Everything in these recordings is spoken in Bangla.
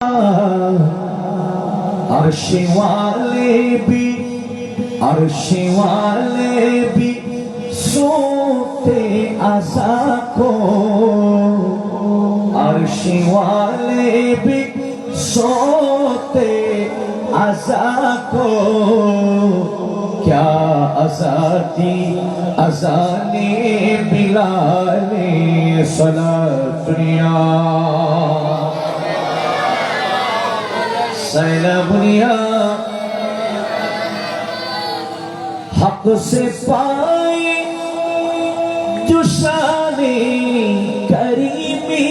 अर्श वाले भी सोते आसा को, अर्श वाले भी सोते आसा को, क्या अज़ाती अज़ाने बिलाले सलात दुनिया सैलबुनिया हक से पाए जो शाने करीमी,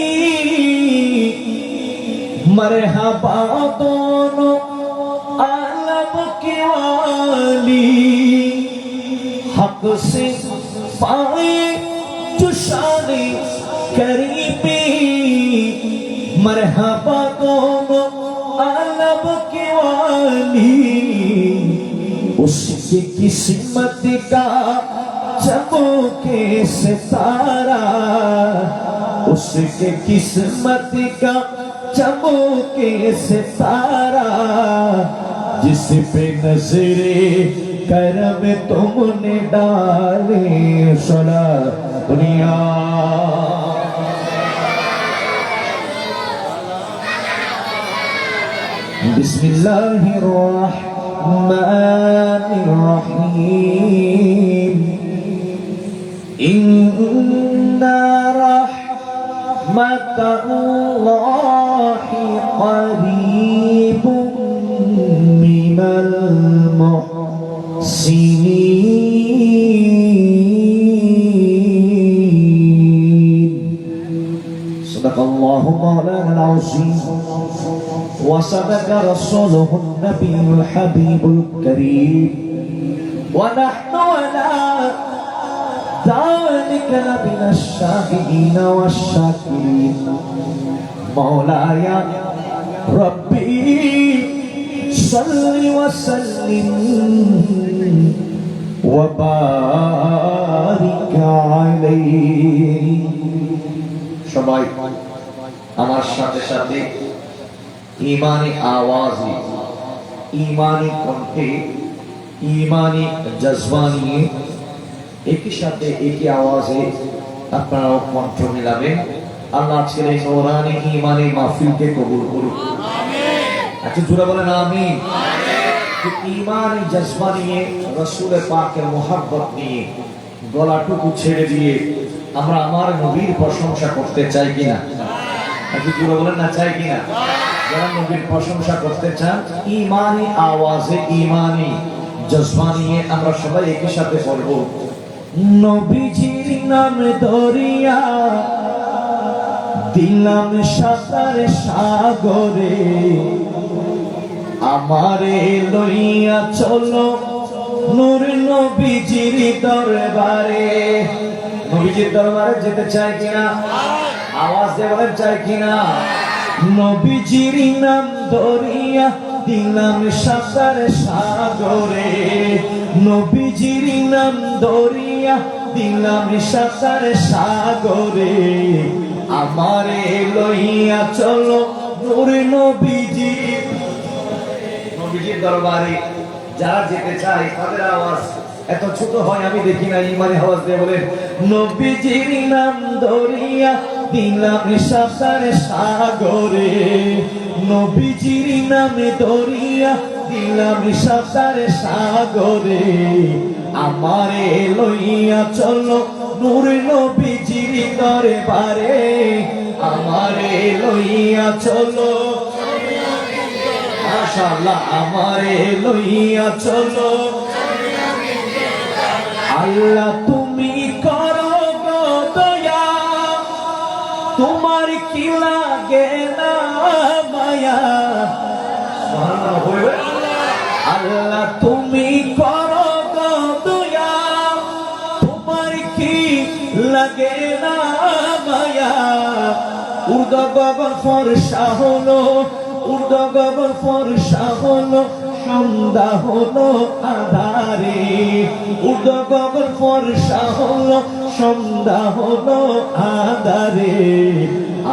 मरहबा दोनों आलम के वाली, हक से पाए जो शाने करीमी, मरहबा दोनों आलम के वाली, उसकी किस्मत का चमके सितारा, उसके किस्मत का चमके सितारा, जिस पे नजरे करम तुमने डाले सला दुनिया। बिस्मिल्लाहिर्रहमानिर्रहीम। इन्ना रहमतल्लाहि करीबुम मिनल मुहसिनीन। सदक़ल्लाहु मौलाना अज़ीम وصدق رسوله النبي الحبيب الكريم ونحن على ذلك لمن الشاهدين والشاكرين مولاي ربي صل وسلم وبارك عليه। সবাই আমার সাথে সাথে ईमानी आवाज़े, ईमानी कंठे, ईमानी जज्बा निये एक ही साथे एक ही आवाज़े अपना कंठ मिलाबेन। अल्लाह आजकेर এই নূরানি ईमानी महफिल के कबूल করুন। अच्छा জোরে বলেন আমিন। ईमानी जज्बा निये रसूल पाकेर मोहब्बत निये গলাটুকু ছেড়ে দিয়ে আমরা আমার নবীর প্রশংসা করতে চাই কিনা? আপনি জোরে বলেন না, চাই কিনা? যারা নবীর প্রশংসা করতে চান ঈমানি আওয়াজে ঈমানি জজবা নিয়ে আমরা সবাই একই সাথে পড়ব। নবীজির নাম ধরিয়া দিলাম সাঁতার সাগরে, আমারে লইয়া চলো নূর নবীজির দরবারে। নবীজির দরবারে যেতে চাই কিনা? আওয়াজ দিয়ে বলেন চাই কিনা? নবীজির নাম ধরিয়া দিলাম সাঁতার সাগরে, নবীজির নাম ধরিয়া দিলাম সাঁতার সাগরে, আমারে লইয়া চলো নূর নবীজির দরবারে। যারা যেতে চায় তাদের আওয়াজ এত ছোট হয় আমি দেখি না, ইমানি আওয়াজ দিয়ে বলেন নবীজির নাম ধরিয়া দিলাম সাঁতার সাগরে, নবীজির নামে ধরিয়া দিলাম সাঁতার সাগরে, আমারে লইয়া চলো নূর নবীজির দরবারে, আমারে লইয়া চলো মাশাআল্লাহ, আমারে লইয়া চলো। আল্লাহ তুমি করো গো দয়া, তোমার কি লাগে না মায়া। আল্লাহ তুমি করো গো দয়া, তোমার কি লাগে না মায়া। উর্দা গগন ফর্সা হলো, উর্দা গগন ফর্সা হলো, সন্ধ্যা হলো আধারে। উর্দা গগন ফর্সা হলো, সন্ধ্যা হলো আধারে।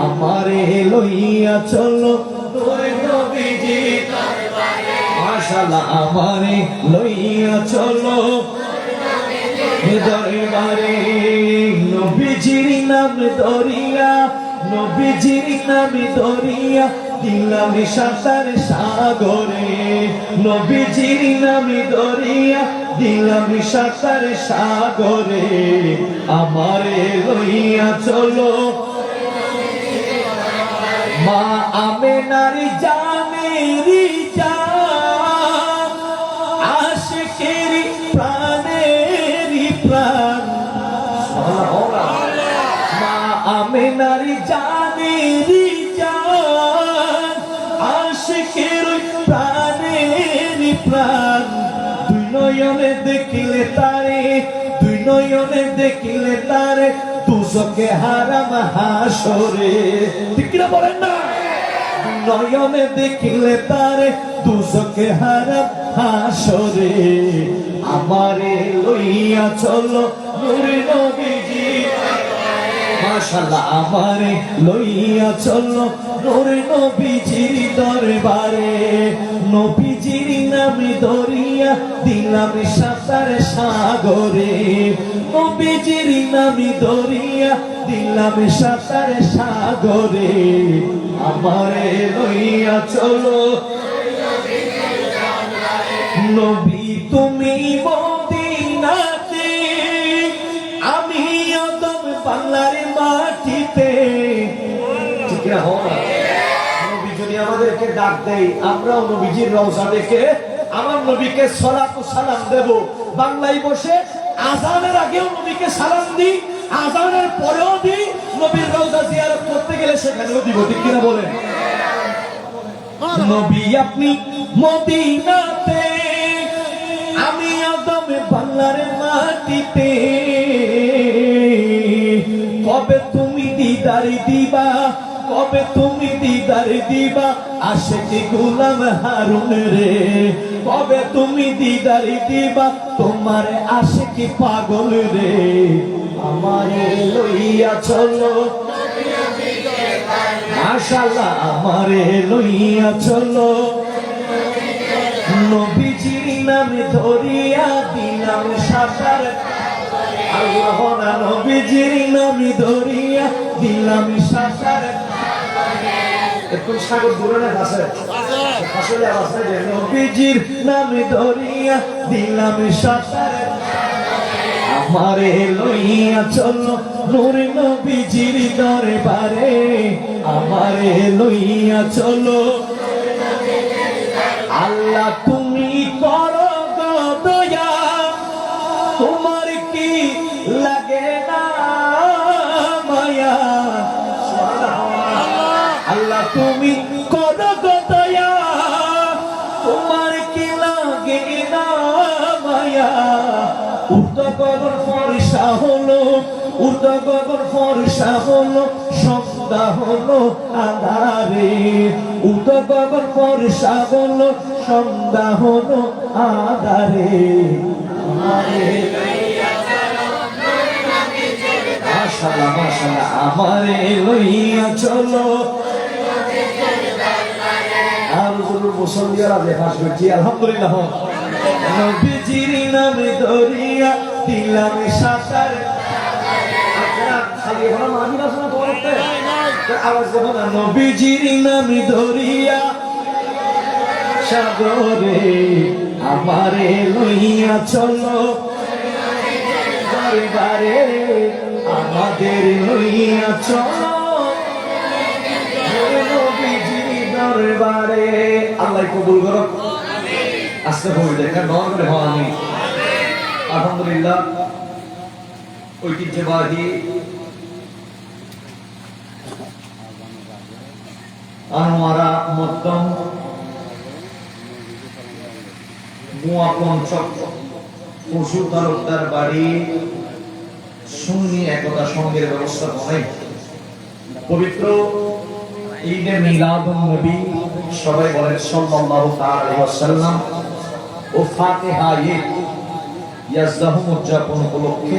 আমারে লইয়া চলো মাশাআল্লাহ আমারে লইয়া চলো দরবারে নবীজির নাম ধরিয়া নবীজির নাম ধরিয়া দিলাম সাঁতার সাগরে নবীজির নাম ধরিয়া দিলাম সাঁতার সাগরে আমারে লইয়া চলো মা আমেনার জানেরি জান আশিকের প্রাণেরি প্রাণ মা আমেনার জানেরি জান আশিকের প্রাণেরি প্রাণ দুই নয়নে দেখিলে তারে দুই নয়নে দেখিলে তারে দুজকে হারাম হাসরে ঠিক না বলেন না নয়নে দেখিলে তারে দুজকে হারাম হাসরে আমারে লইয়া চলো নূরে নবীজি মাশাআল্লাহ আমারে লইয়া চলো নূরে নবীজির দরবারে নবীজির নাম ধরিয়া দিলাম সাঁতার সাগরে নবীজির নাম ধরিয়া দিলাম সাঁতার সাগরে আমারে লইয়া চলো নবী তুমি মদিনাতে আমি আদম বাংলার মাটিতে ঠিক না নবী যদি আমাদেরকে ডাক দেয় আমরাও নবীজির রওজা দেখে আমার নবীকে সালাত ও সালাম দেব বাংলায় বসে আযানের আগেও নবীকে সালাম দিই আযানের পরেও দিই নবীর রওজা জিয়ারত করতে গেলে সেখানেও দিব ঠিক কিনা বলেন নবী আপনি মদিনাতে আমি আদম বাংলার মাটিতে কবে তুমি দিদার দিবা কবে তুমি দিদার দিবা আশিকি গোলাম হারুন রে কবে তুমি দিদার দিবা তোমার আশিকি পাগল রে আমারে লইয়া চলো মাশাআল্লাহ আমারে লইয়া চলো নবীজির নাম ধরিয়া দিলাম সাঁতার আল্লাহ না নবীজির নাম ধরিয়া দিলাম সাঁতার একটু সাগর দূরে না কাছে আসলে আছে যে নবীজির নাম ধরিয়া দিলাম সাঁতার আমারে লইয়া চলো নূরে নবীজির দরবারে আমারে লইয়া চলো আল্লাহ তুমি করো গো দয়া তোমার কি লাগে না মায়া আল্লাহ তুমি করো গো দয়া তোমার কি লাগে না মায়া উর্দু গগন ফর্সা হলো উর্দু গগন ফর্সা হলো সন্ধ্যা হলো আঁধারে উর্দু গগন ফর্সা হলো সন্ধ্যা হলো আঁধারে মাশাআল্লাহ মাশাআল্লাহ আমারে লইয়া চলো আর মুসলমানরা দেখা করছি আলহামদুলিল্লাহ নবীজির নাম ধরিয়া দিলাম সাঁতার খালি এখন মাঝিরা শোনা পড়তে আওয়াজ দেবো না নবীজির নাম ধরিয়া সাগরে আমারে লইয়া চলো দরবারে আমাদের লইয়া চলো নবীজির দরবারে আল্লাহ কবুল করো আস্তে বই দেখা নন করে হওয়া আমি আলহামদুলিল্লাহ ঐতিহ্যবাহী আনোয়ারা মধ্যম মুয়া পঞ্চক পশু তালুকদার বাড়ি সুন্নি একতা সংঘের ব্যবস্থাপনায় পবিত্র ঈদে মিলাদুন নবী সবাই বলেন সাল্লাল্লাহু তাআলা আলাইহি ওয়াসাল্লাম ও ফাতিহা ইয়াজদাহুম উদযাপন উপলক্ষে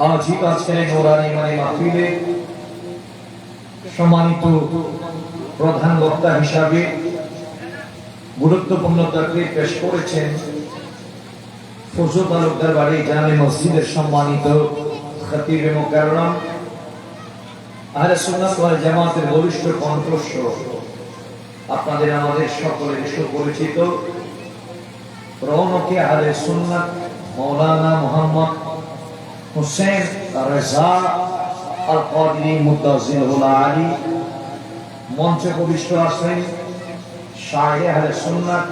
আজই আজকের নূরানী মানে মাহফিলে সম্মানিত প্রধান বক্তা হিসাবে গুরুত্বপূর্ণ তাকরীর পেশ করেছেন ফজল তালুকদার বাড়ি জামে মসজিদের সম্মানিত খতিবে মুকাররম আহলে সুন্নাত ওয়াল জামাতের বলিষ্ঠ কণ্ঠস্বর, আপনাদের আমাদের সকলের সুপরিচিত রৌনকে আহলে সুন্নাত মাওলানা মুহাম্মদ হুসেন রেজা আল কাদরি মুতাজিলুল আলী মঞ্চে উপবিষ্ট আছেন শায়েখ আহলে সুন্নাত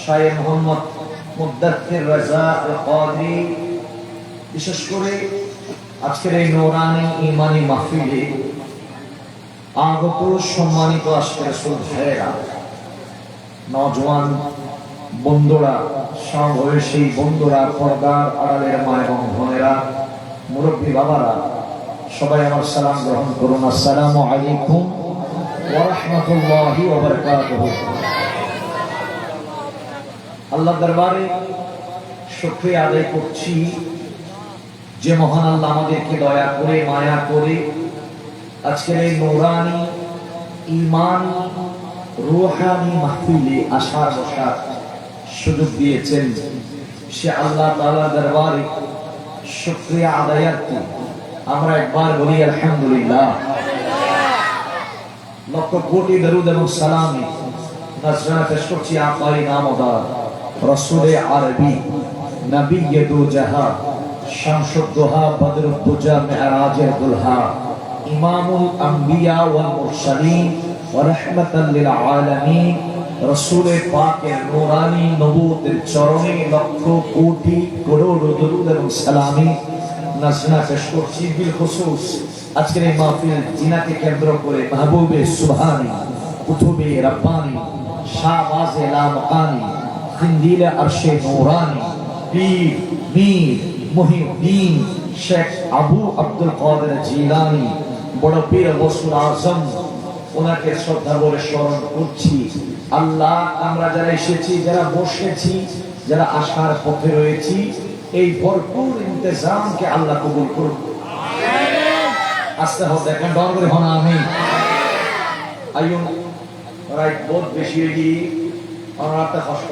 শায়েখ মুহাম্মদ মুদাদ্দির রেজা আল কাদরি। বিশেষ করে আজকের এই নূরানী ঈমানী মাহফিলে আগত সম্মানিত আশিক রাসূল ভাইয়েরা, নওজোয়ান বন্ধুরা, সমবয়সী বন্ধুরা, পর্দার আড়ালের মা এবং বোনেরা, মুরব্বী বাবারা, সবাই আমার সালাম গ্রহণ করুন। আসসালামু আলাইকুম ওয়া রাহমাতুল্লাহি ওয়া বারাকাতুহু। আল্লাহর দরবারে শুকরিয়া আদায় করছি যে মহান আল্লাহ আমাদেরকে দয়া করে মায়া করে আজকের এই নূরানী ঈমানী রূহানী মাহফিলে আসার বসার সুযোগ দিয়েছেন। সে আল্লাহ তাআলার দরবারে শুকরিয়া আদায়ার্থে আমরা একবার বলি আলহামদুলিল্লাহ। লক্ষ কোটি দরুদ এবং সালামি নজরানা পেশ করছি আকায়ে নামদার রাসূলে আরবি নবিয়ে দু জাহান শামসুদ দুহা বদরুদ দুজা মেরাজের দুলহা ইমামুল আম্বিয়া ওয়াল মুরসালিন ওয়া রাহমাতাল লিল আলামিন রাসূলে পাকের নূরানী নবুয়তের চরণে লক্ষ কোটি করোড় দরুদ এবং সালামি নজরানা পেশ করছি। বিল খুসুস আজকের এই মাহফিল জিনাকে কেন্দ্র করে মাহবুবে সুবহানী কুতুবে রব্বানী শাহবাজে লামকানী জিন্দিলে আরশে নূরানী পীর মীর মুহিউদ্দিন শেখ আবু আব্দুল কাদের জিলানী বড় পীর গৌসুল আজম, ওনাকে শ্রদ্ধা করে স্মরণ করছি। আল্লাহ, আমরা যারা এসেছি, যারা বসেছি, যারা আসার পথে রয়েছি, এই ভরপুর ইন্তজামকে আল্লাহ কবুল করুন। আস্তে হোক, দেখেন ডর করে হন। আমি আইন রাইট বহুত বেশি এগিয়ে অনারটা কষ্ট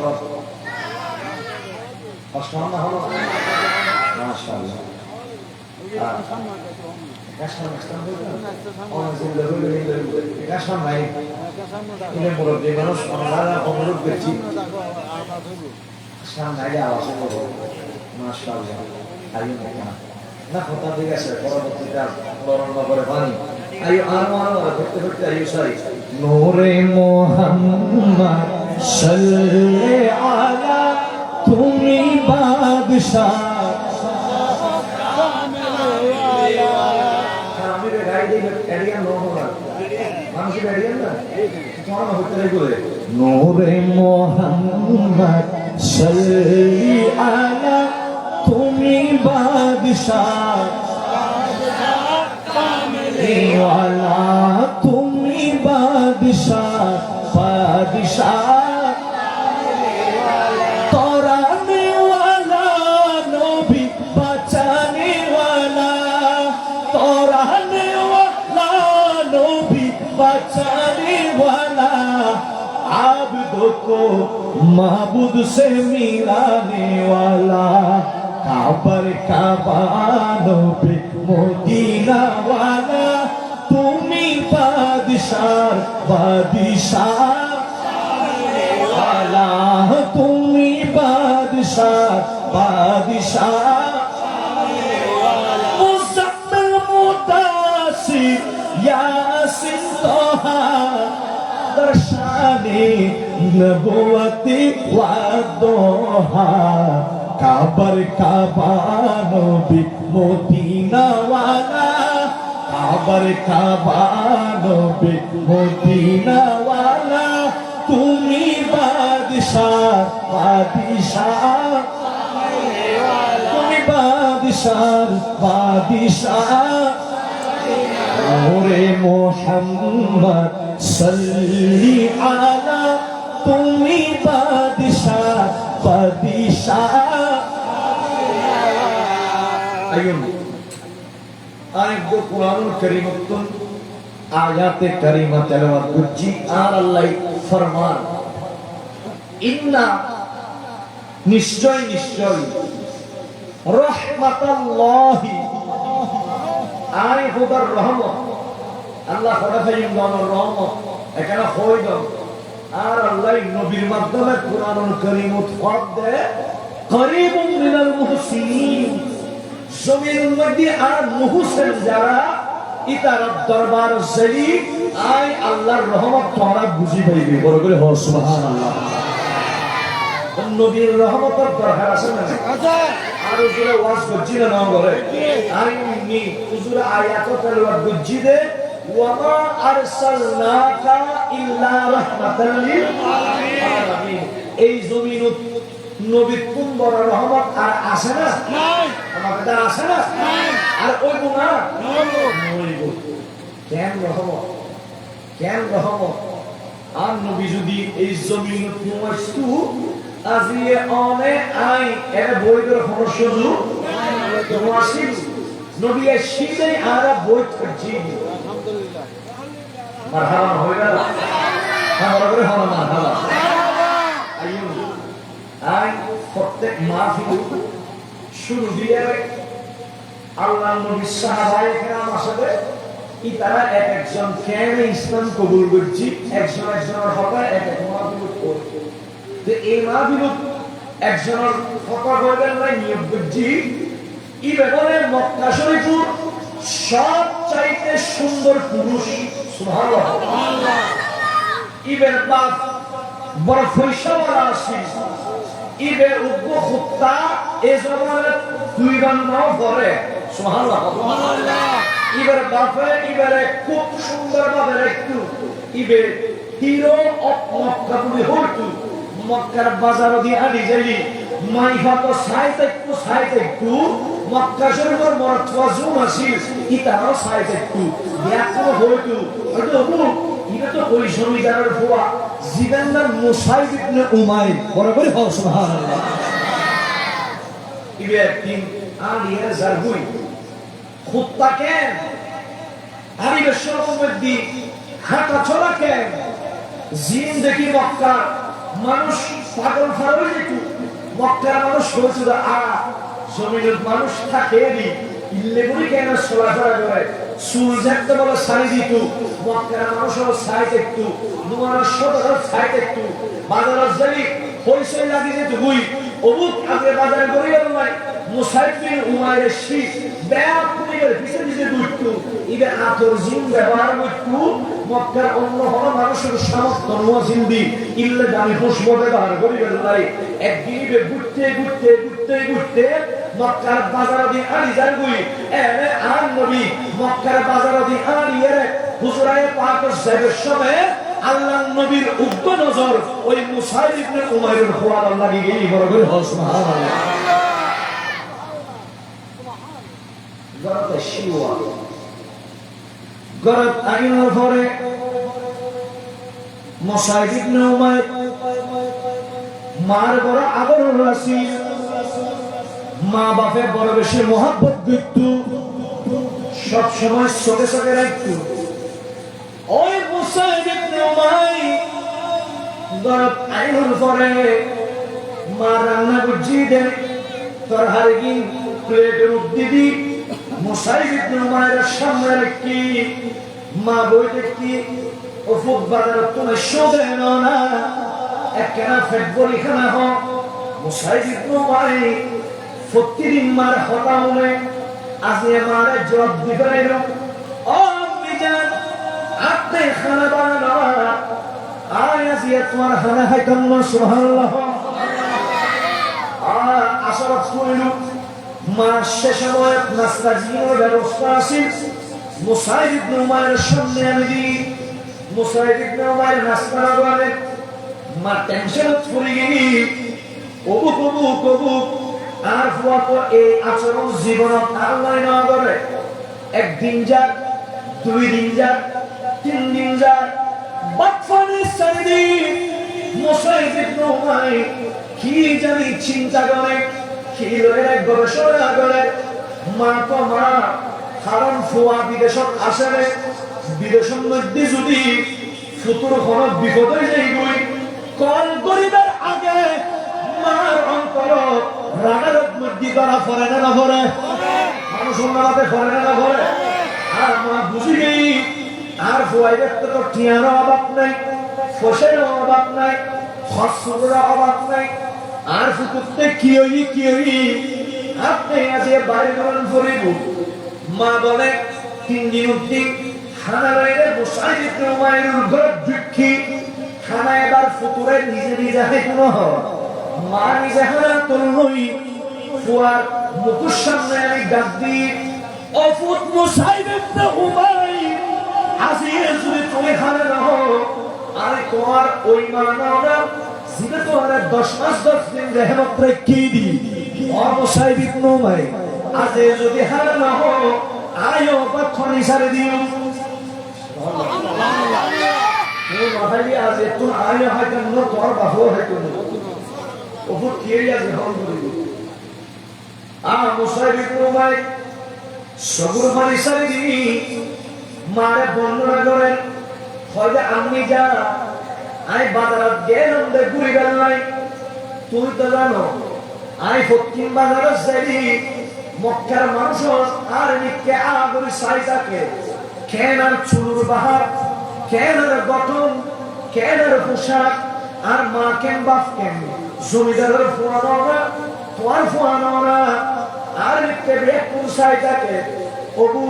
কষ্ট না হলো মাশাআল্লাহ। না কথা ঠিক আছে, পরবর্তীটা করে পানি নূরে মুহাম্মদ সাল্লাল্লাহু আলা তুমি বাদশাহ নূরে মুহাম্মদ সাল্লাল্লাহু আলা তুমি বাদশাহ ওয়ালা তুমি বাদশাহ বাদশাহ তরানে ওয়ালা নবী বাঁচানে ওয়ালা তরানে ওয়ালা নবী বাঁচানে ওয়ালা आबदों को महबूद से मिलाने वाला काबर काबानों पे मोदीना वाला तुम्ही बादशाह बादशाह वाला तुम्ही बादशाह बादशाह मुज़म्मिल मुदासिर यासीन तोहा दर्शाने नबुवती वादोहा काबर काबानो भी मोदीना वाला काबर काबानो भी मोदीना वाला तुम्ही बादशाह बादशाह तुम्ही बादशाह बादशाह नूरे मोहम्मद सल्ली आला तुम्ही बादशाह बादशाह। आइए आयत कुरानुल करीमतुन आयाते करीमा तिलावत करছি। আর আল্লাহ ফরমান ইন্না নিশ্চয় নিশ্চয় রহমাতাল্লাহি আই খোদার রহমত আল্লাহ খোদা ফাইম দানোর রহমত এখানে হই দাও আর আল্লাহ নবীর মাধ্যমে কুরআনুল কারীম উৎফাদ দেয় করিবুম মিনাল মুহসিনিন জমিনের মধ্যে আর মুহসিন যারা ইতার দরবার জলি আই আল্লাহর রহমত তোমরা বুঝি পাইবে বড় করে হ সুবহানাল্লাহ নবীর রহমতের দরকার আছে না আছে আর উজুরে ওয়াজ করছি না বলে আর নি উজুরে আয়াত তেলাওয়াত করছি দে ওয়া মা আরসালনাকা ইল্লা রাহমাতাল লিল আলামিন এই জমিনত নবীর কোন বড় রহমত আর আছে না নাই আমাদের দ্বারা আছে না নাই আর ওইব না নইব কেন রহমত আর নবী যদি এই জমিনত নওয়াস্তু আজিয়ে অনে আই এর বইদের কোনো সুযোগ নওয়াসিল নবী এসেই আর বই করছি আলহামদুলিল্লাহ মারহাবা হইরা হ্যাঁ বড় করে হলো মারহাবা আইয়ো আই প্রত্যেক মাহফিল শুরু দিয়ে আল্লাহ নবী সাহাবায়ে কেরাম আসলে কি তারা এক একজন কেন ইসলাম কবুল করছি একজনের হকে এক এক মাহফিল করছে তো এই মাহফিল একজনের হকে বলবেন না নিয়োগ করছি এই ব্যাপারে মক্কা শরীফুর সবচাইতে সুন্দর পুরুষ সুবহানাল্লাহ ইবের বাপ বড় ফয়সাওয়ালা আছে ইবে উগ্র খুত্তা এই জমানে দুই বান্নাও করে সুবহানাল্লাহ ইবের বাপে ইবেরে খুব সুন্দর ভাবে একটু ইবে হিরো অফ মক্কা বলে হইতো মক্কার বাজার দিয়ে আনি যাই মাইফা তো সাইতে একটু মক্কা শরীফের মরতওয়াজুম আসিল ইতারও সাইতে একটু দেখো হইতো হয়তো এটা তো ওই জমিদারের ফুয়া জিদান্নার মুসাইব ইবনে উমাইর বরাবর হও সুবহানাল্লাহ ইবে তিন আলিয়া জারহুই খুত্তা কেন আরি বেশরফ মধ্যে হাঁটা চলা কেন জিন দেখি মক্কা মানুষ পাগল ফারই যেত মক্কার মানুষ হয়েছিল জমিনের মানুষ থাকে ইল্লেগুলি কেন চলাফেরা করে চুল দেখতে বলে সারি দিত মক্কার মানুষ হলো সাইড একটু দুমার সদর সাইড একটু বাজারের জানি পরিচয় লাগি যেত বুই অবুক আগে বাজারে গড়িয়ে নাই মুসাইব বিন উমাইরের শীষ ব্যাগ কুমিরের পিছে পিছে দুইটু ইবে আতর জিন ব্যবহার করতু মক্কার অন্য হলো মানুষের সামর্থ্য নোয়া জিন্দি ইল্লে দামি পুষ্প ব্যবহার করিবেন নাই একদিন ইবে ঘুরতে মক্কার বাজার দিয়ে আনি যারগুই এনে আর নবী মক্কার বাজার দিয়ে আনি এর হুজুরায়ে পাক সাহেবের সময় আল্লাহ নবীর উগ্র নজর ওই মুসাইব ইবনে উমাইরের ফুয়াদ লাগি গেই বড় করে হল সুবহানাল্লাহ গরতে শিওয়া গরত আইনার পরে মুসাইব ইবনে উমাইর মার বড় আদর রাসি মা বাপে বড় বেশি মহব্বত করত সব সময় চোখে চোখে রাখত ওই মুসাইব ইবনে উমাইর গরত আইনার পরে মা রান্না করছি দে তোর হারগিন প্লেটের উদ্দিদি মুসাইব ইবনে উমাইরের সামনে রাখি মা বই দেখি ওফুক বাজার তুমি শোধে না একখানা ফেটবলি খানা হোক মুসাইব ইবনে উমাইর প্রতিদিন মার হতা মনে আজি আমার জবাব দিবে ও মিজান আপনি খানা বানানো আয় আজি তোমার খানা খাইতাম না সুবহানাল্লাহ আসরাত কইল মা শেষ সময় নাস্তা জিনের ব্যবস্থা আছে মুসাইব ইবনে উমাইরের সামনে আমি দিই মুসাইব ইবনে উমাইর নাস্তা করে মা টেনশন পড়ে গেলি অবুক আর ফুয়া তো এই আচরণ জীবনত আল্লাহ না করে একদিন যাক দুই দিন যাক তিন দিন যাক বাদফানি সাইদি মুসাইব ইবনে উমাইর কি জানি চিন্তা করে কি লয়ে গবেষণা করে মা তো মা কারণ ফুয়া বিদেশত আসে বিদেশের মধ্যে যদি ফুতুর কোনো বিপদ হয়ে যাই কল করিবার আগে মার অন্তর রাগারত মধ্যে করা পড়ে না পড়ে মানুষ অন্যরাতে পড়ে না পড়ে আর মা বুঝি গেই আর ফুয়াইদের তো টিয়ারও অভাব নাই ফসলের অভাব নাই ফসলের অভাব নাই আর ফুকুরতে কি হই আপনি আজকে বাইরে গেলেন ফরিব মা বলে 3 দিন অবধি খানা বাইরে মুসাইদ ইবনে উমাইরের ঘর দুঃখী খানা এবার ফুতুরে নিজে হেকুনো মা নিজে হারা তুললই ফুয়ার মুখের সামনে আমি ডাক দিই ও ফুত মুসাইদ ইবনে উমাইর আজিয়ে যদি তুমি খানা না হো আরে তোমার ওই মা না জিবে তোমার 10 মাস 10 দিন রহমত রেখে দি ও মুসাইদ ইবনে উমাইর আজে যদি হারা না হো আয়ো পক্ষণি সারে দিও এই মাথায় আজ একটু আয়ো হয় কেন তোর বাহু হয় কেন ওপর কে আছে হল করিব মুসাইদ ইবনে উমাইর সবুর মারি সারে দি মারে বর্ণনা করেন হয়তো আমি যা আই বাজারত গেলাম দে ঘুরি গেল নাই তুই তো জানো আই ফকির বাজারত যাই মক্কার মানুষ আর নিকে আগরি সাইদাকে কেনার চুলুর বাহার কেনার গঠন কেনার পোশাক আর মা কেন বাপ কেন জমিদারের ফুয়ানোরা তোমার ফুয়ানোরা আর নিকে বেকুর সাইদাকে ওবু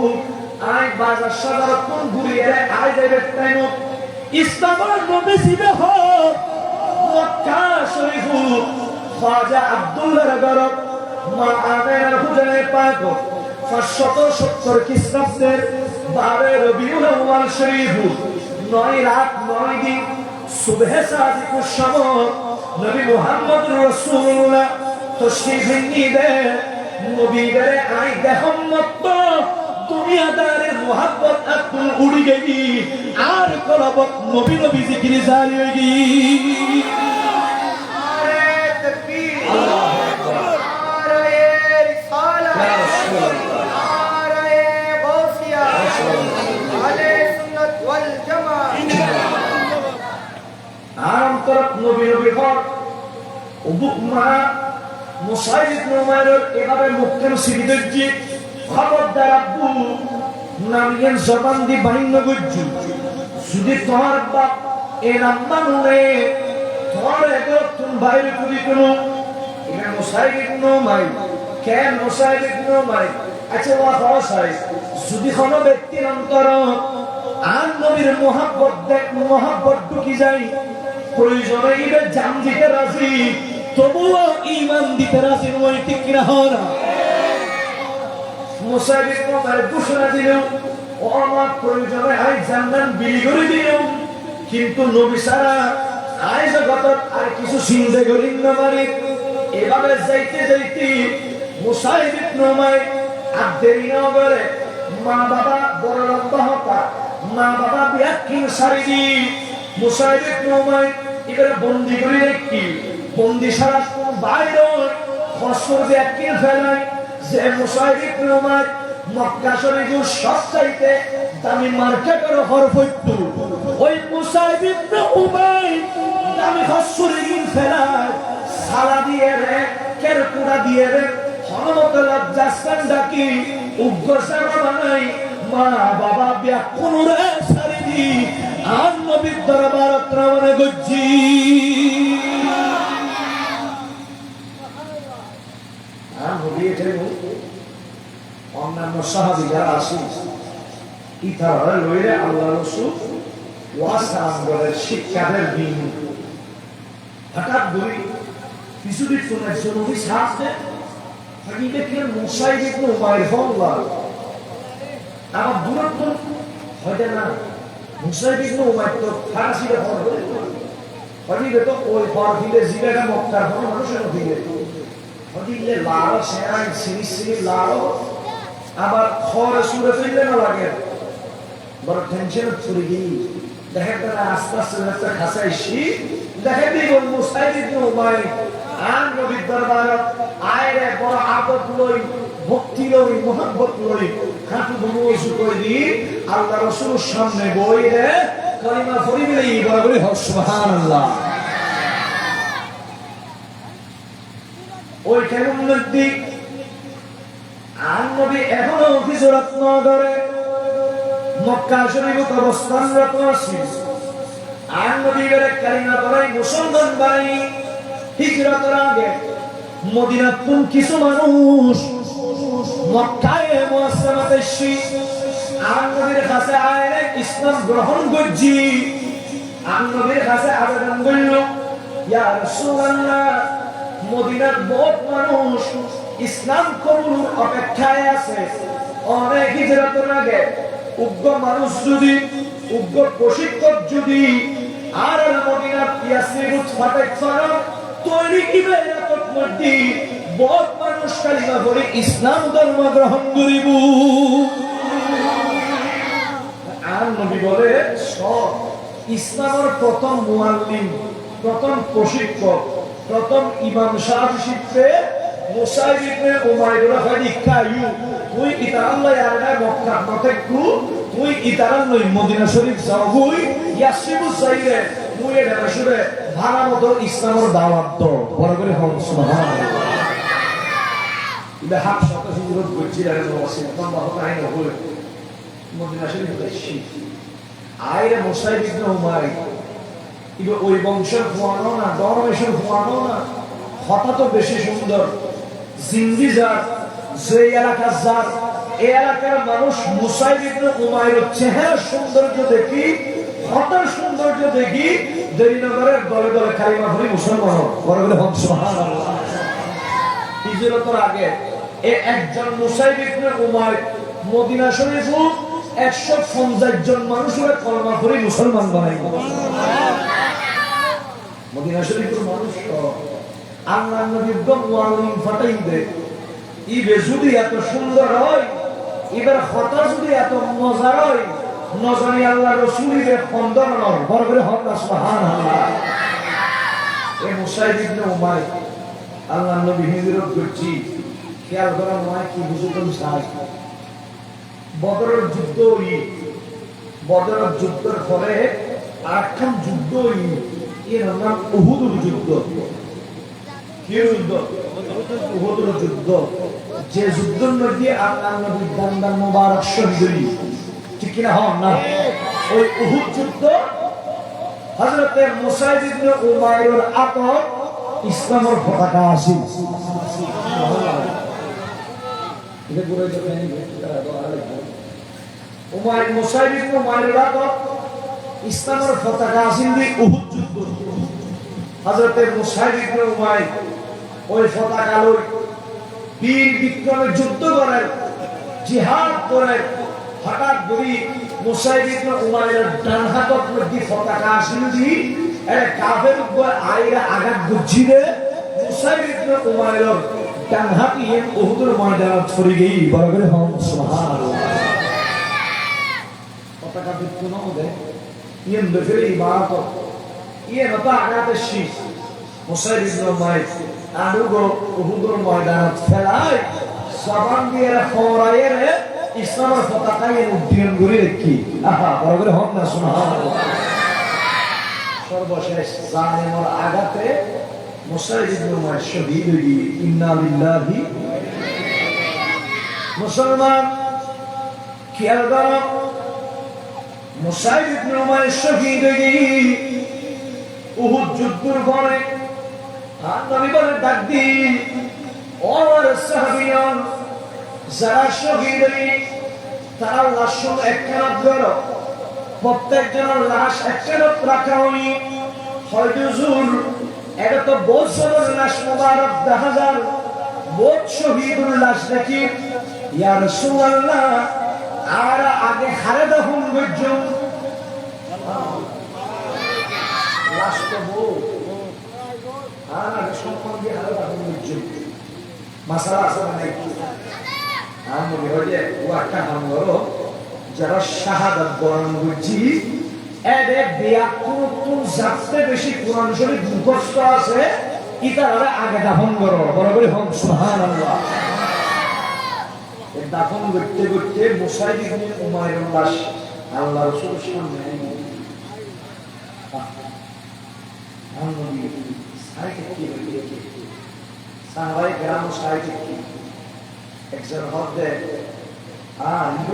আই বাজার সাধারণ কোন ঘুরিয়ে আই যাবে তাই না ইসলামের নবী জিবে হোক মক্কা শরীফ খাজা আব্দুল্লাহর গরব মা আমেনার হুজুরে পাক 570 খ্রিস্টাব্দের 12 রবিউল আউয়াল শরীফ 9 রাত 9 দিন সুবহে সাদিকুস শামস নবী মুহাম্মদুর রাসূলুল্লাহ তশরীফ নিয়ে নবীরে আই দেহমত দুনিয়াদারের মোহাব্বত আকুল উড়ি গই আর কলবত নবী নবী জিকির জারি হই গই আরে তাকবীর আল্লাহু আকবার আরে রিসালা আরে গাউসিয়া আলে সুন্নাত ওয়াল জামাত আরন্তর নবী নবী পর উবুকমা মুসাইদ ইবনে উমাইর এভাবে মুখের সিরিদজি খবরদার আব্বু নামিয়ের জবান দি বাইন্ন গুজ্জু যদি তোমার বাপ এ নাম্বা নুনে তোমার এগো তুমি বাইরে করি কোনো এটা মুসাইদ ইবনে উমাইর কেন মুসাইদ ইবনে উমাইর আচ্ছা ওয়া ফাসাই যদি কোনো ব্যক্তির অন্তর আর নবীর মোহাব্বত ঢুকি যায় প্রয়োজনে ইবে জান দিতে রাজি তবুও ঈমান দিতে রাজি নয় ঠিক না হয় মুসাইদ ইবনে উমাইর ঘোষণা দিল ও আমার প্রয়োজনে আই জান্নাত বিলি করে দিল কিন্তু নবী সারা আই জগতত আর কিছু চিন্তা করিন না পারে এভাবে যাইতে মুসাইদ ইবনে উমাইর আর দেরি না করে মা বাবা বড় লম্বা হতা মা বাবা বিয়াকিন সারি দি মুসাইদ ইবনে উমাইর এবারে বন্দি করে রাখি বন্দি সারা কোন বাইরে খসর বিয়াকিন ফেলায় যে মুসাইদ ইবনে উমাইর মক্কা শরীফের সবচাইতে দামি মার্কেটের হরফইতু ওই মুসাইদ ইবনে উমাইর দামি খসরিন ফেলায় সালা দিয়ে রে কেরকুড়া দিয়ে রে হনমত লজ্জাস্তান ডাকি উগ্রসারা বানাই মা বাবা ব্যাকুন রে সারি দি আর নবীর দরবারত রওনা গজ্জি অন্যান্য সাহাবী যারা আসেন ইতারা লইলে আল্লাহ রাসূল ওয়াসাম বলে শিক্ষাদের দিন হঠাৎ ধরি কিছুদিন শুনে জরুরি সাহায্য হাকিমে কি মুসাইদ ইবনে উমাইর হল্লা আমার দূরত্ব হয়তো না মুসাইদ ইবনে উমাইর তো ফারাসিতে হল হাকিমে তো ওই ফারদিলে জিগাটা মক্কার কোন মানুষের দিকে হাকিমে লাল সেরাই সিনি লাল আবার খরে সুরে ফেললে না লাগে বড় টেনশন পড়ে গই দেখে তারা আস্তে আস্তে খাসাইছি দেখে দিব মুসাইদ ইবনে উমাইর আর নবীর দরবারত আয়রে বড় আদত লই ভক্তি লই মোহাব্বত লই হাঁটু ধুমুসু করে দি আল্লাহ রাসূলের সামনে বইরে কালিমা পড়িলেই বলে সুবহানাল্লাহ ওইখানে মধ্যে আর নবী এখনো হিজরত না করে মক্কা শরীফে অবস্থানরত আছেন। আর নবীর কালিমা পড়াই মুসলমান বানাই হিজরতের আগে মদিনাতুন কিছু মানুষ মক্কায় মুআসসামাতে এসে আর নবীর কাছে আয়ে ইসলাম গ্রহণ করছি। আর নবীর কাছে আবেদন করল, ইয়া রাসূলুল্লাহ, মদিনার বহুত মানুষ ইসলাম কবুল অপেক্ষায় আছে। অনেক হিজরতের আগে উগ্র মানুষ যদি উগ্র প্রশিক্ষক যদি আর মদিনার ইয়াসরিব ফাতাইছারা তৈরি ইবাদত মধ্যে বহুত মানুষ কালিমা পড়ে ইসলাম ধর্ম গ্রহণ করিব। আর নবী বলে সব ইসলামের প্রথম মুআল্লিম, প্রথম প্রশিক্ষক, প্রথম ইমাম সাহেব শিখতে মুসাইব ইবনে উমাইর রাহি কায়ু তুই ইতারাল্লাহ ইয়ারনা মক্কা মতেকু তুই ইতারাল্লাহ মদিনা শরীফ যাও তুই ইয়াসরিব যাইরে তুই এটা শুনে ভালো মতো ইসলামের দাওয়াত দাও। বড় করে হল সুবহানাল্লাহ। ইবা হাফ শত হিজরত করছি আর ওয়াসিল বাবা কাই না বলে মদিনা শরীফ যাচ্ছি আইরে মুসাইব ইবনে উমাইর ইবা ওই বংশের ফুয়ানো না, দরবেশের ফুয়ানো না, হঠাৎ বেশি সুন্দর জিন্দি যার যে এলাকার যার এই এলাকার মানুষ মুসাইব ইবনে উমাইরের চেহারা সৌন্দর্য দেখি, হঠাৎ সৌন্দর্য দেখি দেরিনগরের দলে দলে কালিমা পড়ে মুসলমান হয়। বড় বলে হন সুবহানাল্লাহ। হিজরতের আগে এই একজন মুসাইব ইবনে উমাইর মদিনা শরীফ 150 জন মানুষের কলমা পড়ে মুসলমান বানাইল। মদিনা শরীফের মানুষ আল্লাহ নবীর মুআল্লিম ফাটাই দে ইবে যদি এত সুন্দর হয়, এবার কথা যদি এত মজার হয়, নজরে আল্লাহ রাসূলের খন্দন নয়। বড় করে হক সুবহানাল্লাহ। এই মুসাইব ইবনে উমাইর আল্লাহ নবী হিজরত করছি, খেয়াল করা নয় কি বুঝুন সাজ বদরের যুদ্ধ হই, বদরের যুদ্ধের পরে আরেকখান যুদ্ধ হই, এর নাম উহুদের যুদ্ধ। কি যুদ্ধ? উহুদের যুদ্ধ। যে যুদ্ধের মধ্যে আল্লাহ নবীর দান মোবারক শহীদ হই, ঠিক কিনা হন না? ওই উহুদ যুদ্ধ হযরত মুসাইব ইবনে উমাইরের আতর ইসলামের পতাকা আসিল। এটা পুরো উমাইর মুসাইব ইবনে উমাইরের আতর ইসলামের পতাকা আসিল দি উহুদ যুদ্ধ। হযরত মুসাইব ইবনে উমাইর ওই পতাকা লই বীর বিক্রমে যুদ্ধ করেন, জিহাদ করেন। হঠাৎ করে মুসাইব ইবনে উমাইরের ডান হাতত মধ্যে পতাকা আসিল দি এর কাফের উপর আইরা আঘাত গুছিয়ে মুসাইব ইবনে উমাইরের ডান হাত ইয়ে উহুদের ময়দানে ছড়ি গই। বড় করে হন সুবহানাল্লাহ। পতাকা বিক্রম হবে ইয়ে বেফের ইবাদত ইয়ে নতা আঘাতে শীষ মুসাইব ইবনে উমাইর আনুগো উহুদের ময়দানে ফেলায় জবান দিয়ে খোরায়ের ইসলামের পতাকা ইয়ে উড্ডয়ন করে রাখি। আহা বড় করে হন না সুবহানাল্লাহ। সর্বশেষ জালিমের আঘাতে মুসাইব ইবনে উমাইর শহীদ হয়ে গিয়ে ইন্না লিল্লাহি। মুসলমান খেয়াল করো, মুসাইব ইবনে উমাইর শহীদ হয়ে গিয়ে উহুদ যুদ্ধের পরে আর নবী বলে ডাক দি ওর সাহাবীরা যারা শহীদ হয়ে তারা লাশ একখানা ধরো, প্রত্যেকজনের লাশ একখানা রাখা হই। হয়তো হুজুর এটা তো বহুত জনের লাশ মোবারক দেখা যায়, বহুত শহীদের লাশ দেখি। ইয়া রাসূলুল্লাহ আর আগে হারে দফন করছো লাশ তো বহুত আর আগে সম্মান দিয়ে হারে দফন করছো মাসালা আছে না নাকি? আমি বলি ওয়াটা হামরো যারা শাহাদাত বরণ করছি এদের বিয়াকুতুন জানতে বেশি কোরআন শরীফ মুখস্থ আছে, ইতারা আগে দাফন করো। বড় করে হন সুবহানাল্লাহ। এই দাফন করতে করতে মুসাইব ইবনে উমাইরের লাশ আল্লাহ রাসূলের সামনে সাংবাই গ্রাম সাইডে কি একজন হদ্দে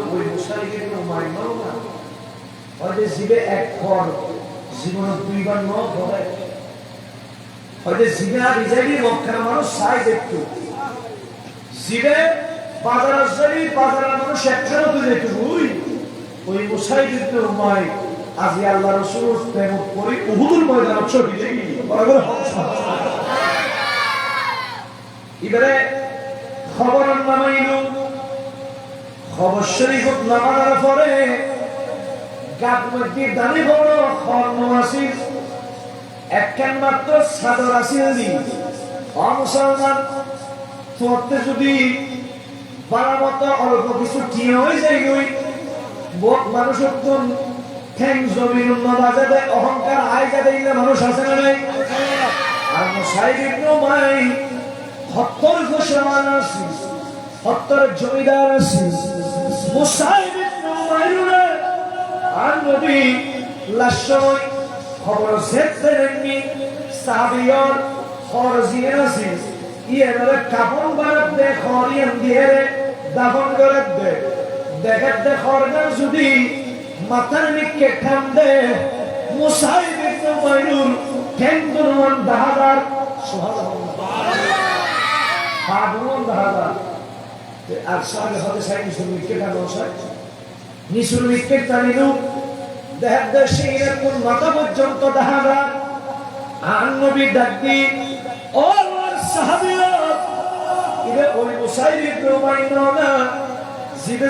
ওই মুসাইকে কোনো মাইল না হয়তো জীবে এক ঘর জীবন দুইবার ন ধরে হয়তো জীবে আর ইজাইলি মক্কার মানুষ সাইড একটু জীবে বাজারের মানুষ একখানে তুলে একটু ওই মুসাইকে কোনো মাইল আজি আল্লাহ রাসূল প্রেম করি উহুদের ময়দানে ছবি দেখি বরাবর এবারে খবর নামাইলো খবর শরীফ নামানোর পরে গাত মধ্যে দামি বড় খর্ম আসিল একখান মাত্র সাদর আসিল দি মুসলমান পড়তে যদি বারামত অল্প কিছু টিয়া হয়ে যায় বহুত মানুষ ঠ্যাং জমির বাজাতে অহংকার আয় যাতে মানুষ আছে না নাই আর মুসাইব ইবনে উমাইর হত্তর ঘোষণা আছে হত্তর জমিদার আছে মুসাইব ইবনে উমাইর আর নবী লাশয় খবর সেতেননি সাহাবিয়র ফরজিয়া আছে ইয়েরে কাপন বারাত দে খরিয়ান দিয়ে দাফন করে দে দেখতে খরগান যদি মাথার নিকে ঠান্ডে মুসাইব ইবনে উমাইর কেন্দ্রমান দাহাদার সুবহানাল্লাহ হাবুন দাহাদার আর সাথে সাথে সাইনি সুমিকে কানোসায় নিসুর মিকে তানিলু দেখতে সেই কোন মাথা পর্যন্ত দাহাদার আর নবী ডাকদি ও সাহাবীরা ইরে ওই মুসাইব ইবনে উমাইর না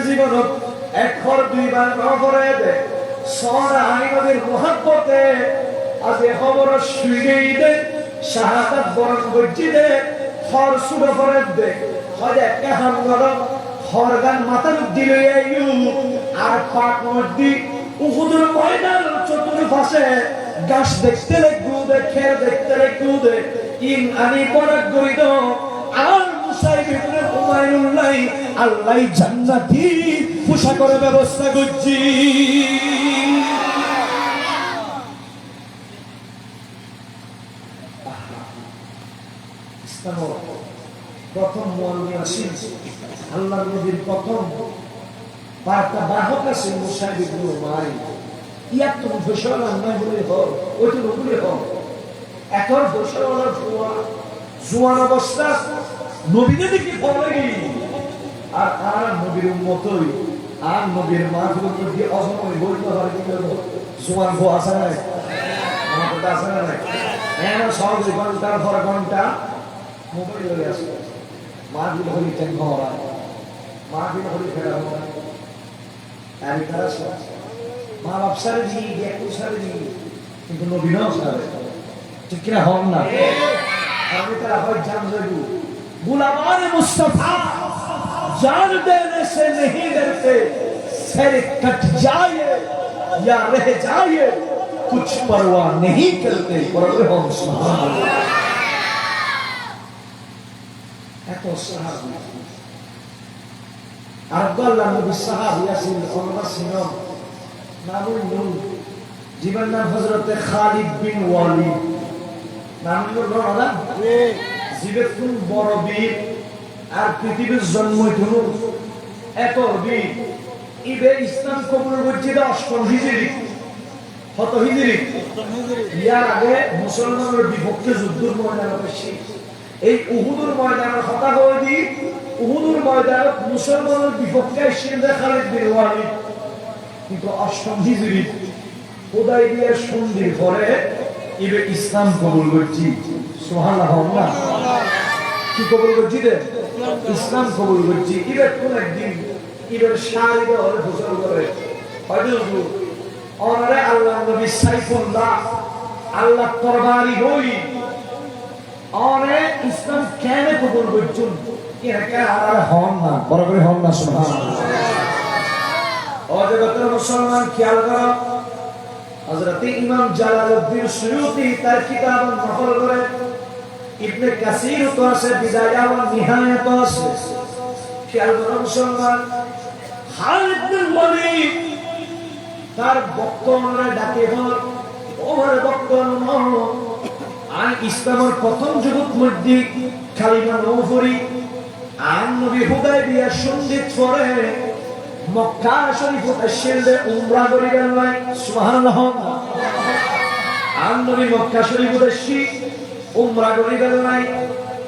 জীবন এক ঘর দুইবার ন করে দে সোনা আইনদের মোহাব্বতে আজ এ খবর শুইয়ে দে শাহাদাত বরণ গজ্জি দে ফর সুরে করে দে হয় একটা হামগর হরগান মাথার দিলে আইউ আর পাক মধ্যে উহুদের ময়দান চতুর্পাশে গাছ দেখতে লাগু দে খের দেখতে লাগু দে ইন আনি পরাগ গইদ আর মুসাইব ইবনে উমাইরুল্লাহ আল্লাহ জান্নাতি পোশাকের ব্যবস্থা করছি প্রথম মুআল্লিম আছেন আল্লাহর নবীর প্রথম বার্তা বাহক আছেন মুসাইব ইবনে উমাইর ইয়াত তো ঘোষণা নয় বলে হল ওই তো বলে হল এখন ঘোষণার জোয়ান অবস্থা নবীদের দিকে ভালো লাগে আর নবীর উম্মতই আর নবীর মাহফিল মধ্যে অসময় বলতে পারে কি জোয়ান ভো আসে না আমার কথা আসে না এমন সব ঘন্টার পর ঘন্টা মোবাইল হয়ে আসে মাহফিল হলি টেন হওয়া মাহফিল হলি ফেরা হওয়া আর তারা মা বাপ সারে দিই একটু সারে দিই কিন্তু নবী নাও সারে ঠিক কিনা হন না আমি তারা হয় জান যাবো गुलामान मुस्तफा जान देने से नहीं डरते सर कट जाए या रह जाए कुछ परवाह नहीं करते परवाह सुभान अल्लाह এত সাহাবী আব্দুল্লাহ নবী সাহাবী আছেন ওনার সিনাম নামুল নূর জীবন নাম হযরত খালিদ বিন ওয়ালিদ নামুল নূর না জীবের কোন বড় বীর আর পৃথিবীর জন্ম হলো এত বীর ইবে ইসলাম কবুল করছে অষ্টম হিজরি কত হিজরি ইয়ার আগে মুসলমানদের বিপক্ষে যুদ্ধের ময়দান হয়েছে এই উহুদের ময়দানের কথা হয়ে দি উহুদের ময়দানে মুসলমানদের বিপক্ষে এসে খালিদ বিন ওয়ালিদ কিন্তু অষ্টম হিজরি হুদাইবিয়ার সন্ধির পরে ইবে ইসলাম কবুল করছি সুবহানাল্লাহ কি কবুল করছি রে ইসলাম কবুল করছি ইবে কোন একদিন ইবে শারীরে হলে গোসল করে হয়তো ওনারে আল্লাহ নবী সাইফুল্লাহ আল্লাহ তরবারি হই ওনে ইসলাম কেন কবুল করছুন একা আর হন না বরাবর হন না সুবহানাল্লাহ ও জগতের মুসলমান খেয়াল করো হযরত ইমাম জালালউদ্দিন সুয়ুতি তার কিতাব নকল করে ইবনে কাসির তো আছে বিদায়া ও নিহায়াত আছে খেয়াল করো মুসলমান খালিদ বিন ওয়ালিদ তার বক্তব্যে ডাকে হল ওমর বক্তব্য আর ইসলামের প্রথম যুগের মধ্যে কালিমা নৌফরি আর নবী হুদায়বিয়া সন্ধিত পরে মক্কা শরীফতে শিলদে উমরা করিবেন নাই সুবহানাল্লাহ আর নবী মক্কা শরীফতে উমরা করিবেন নাই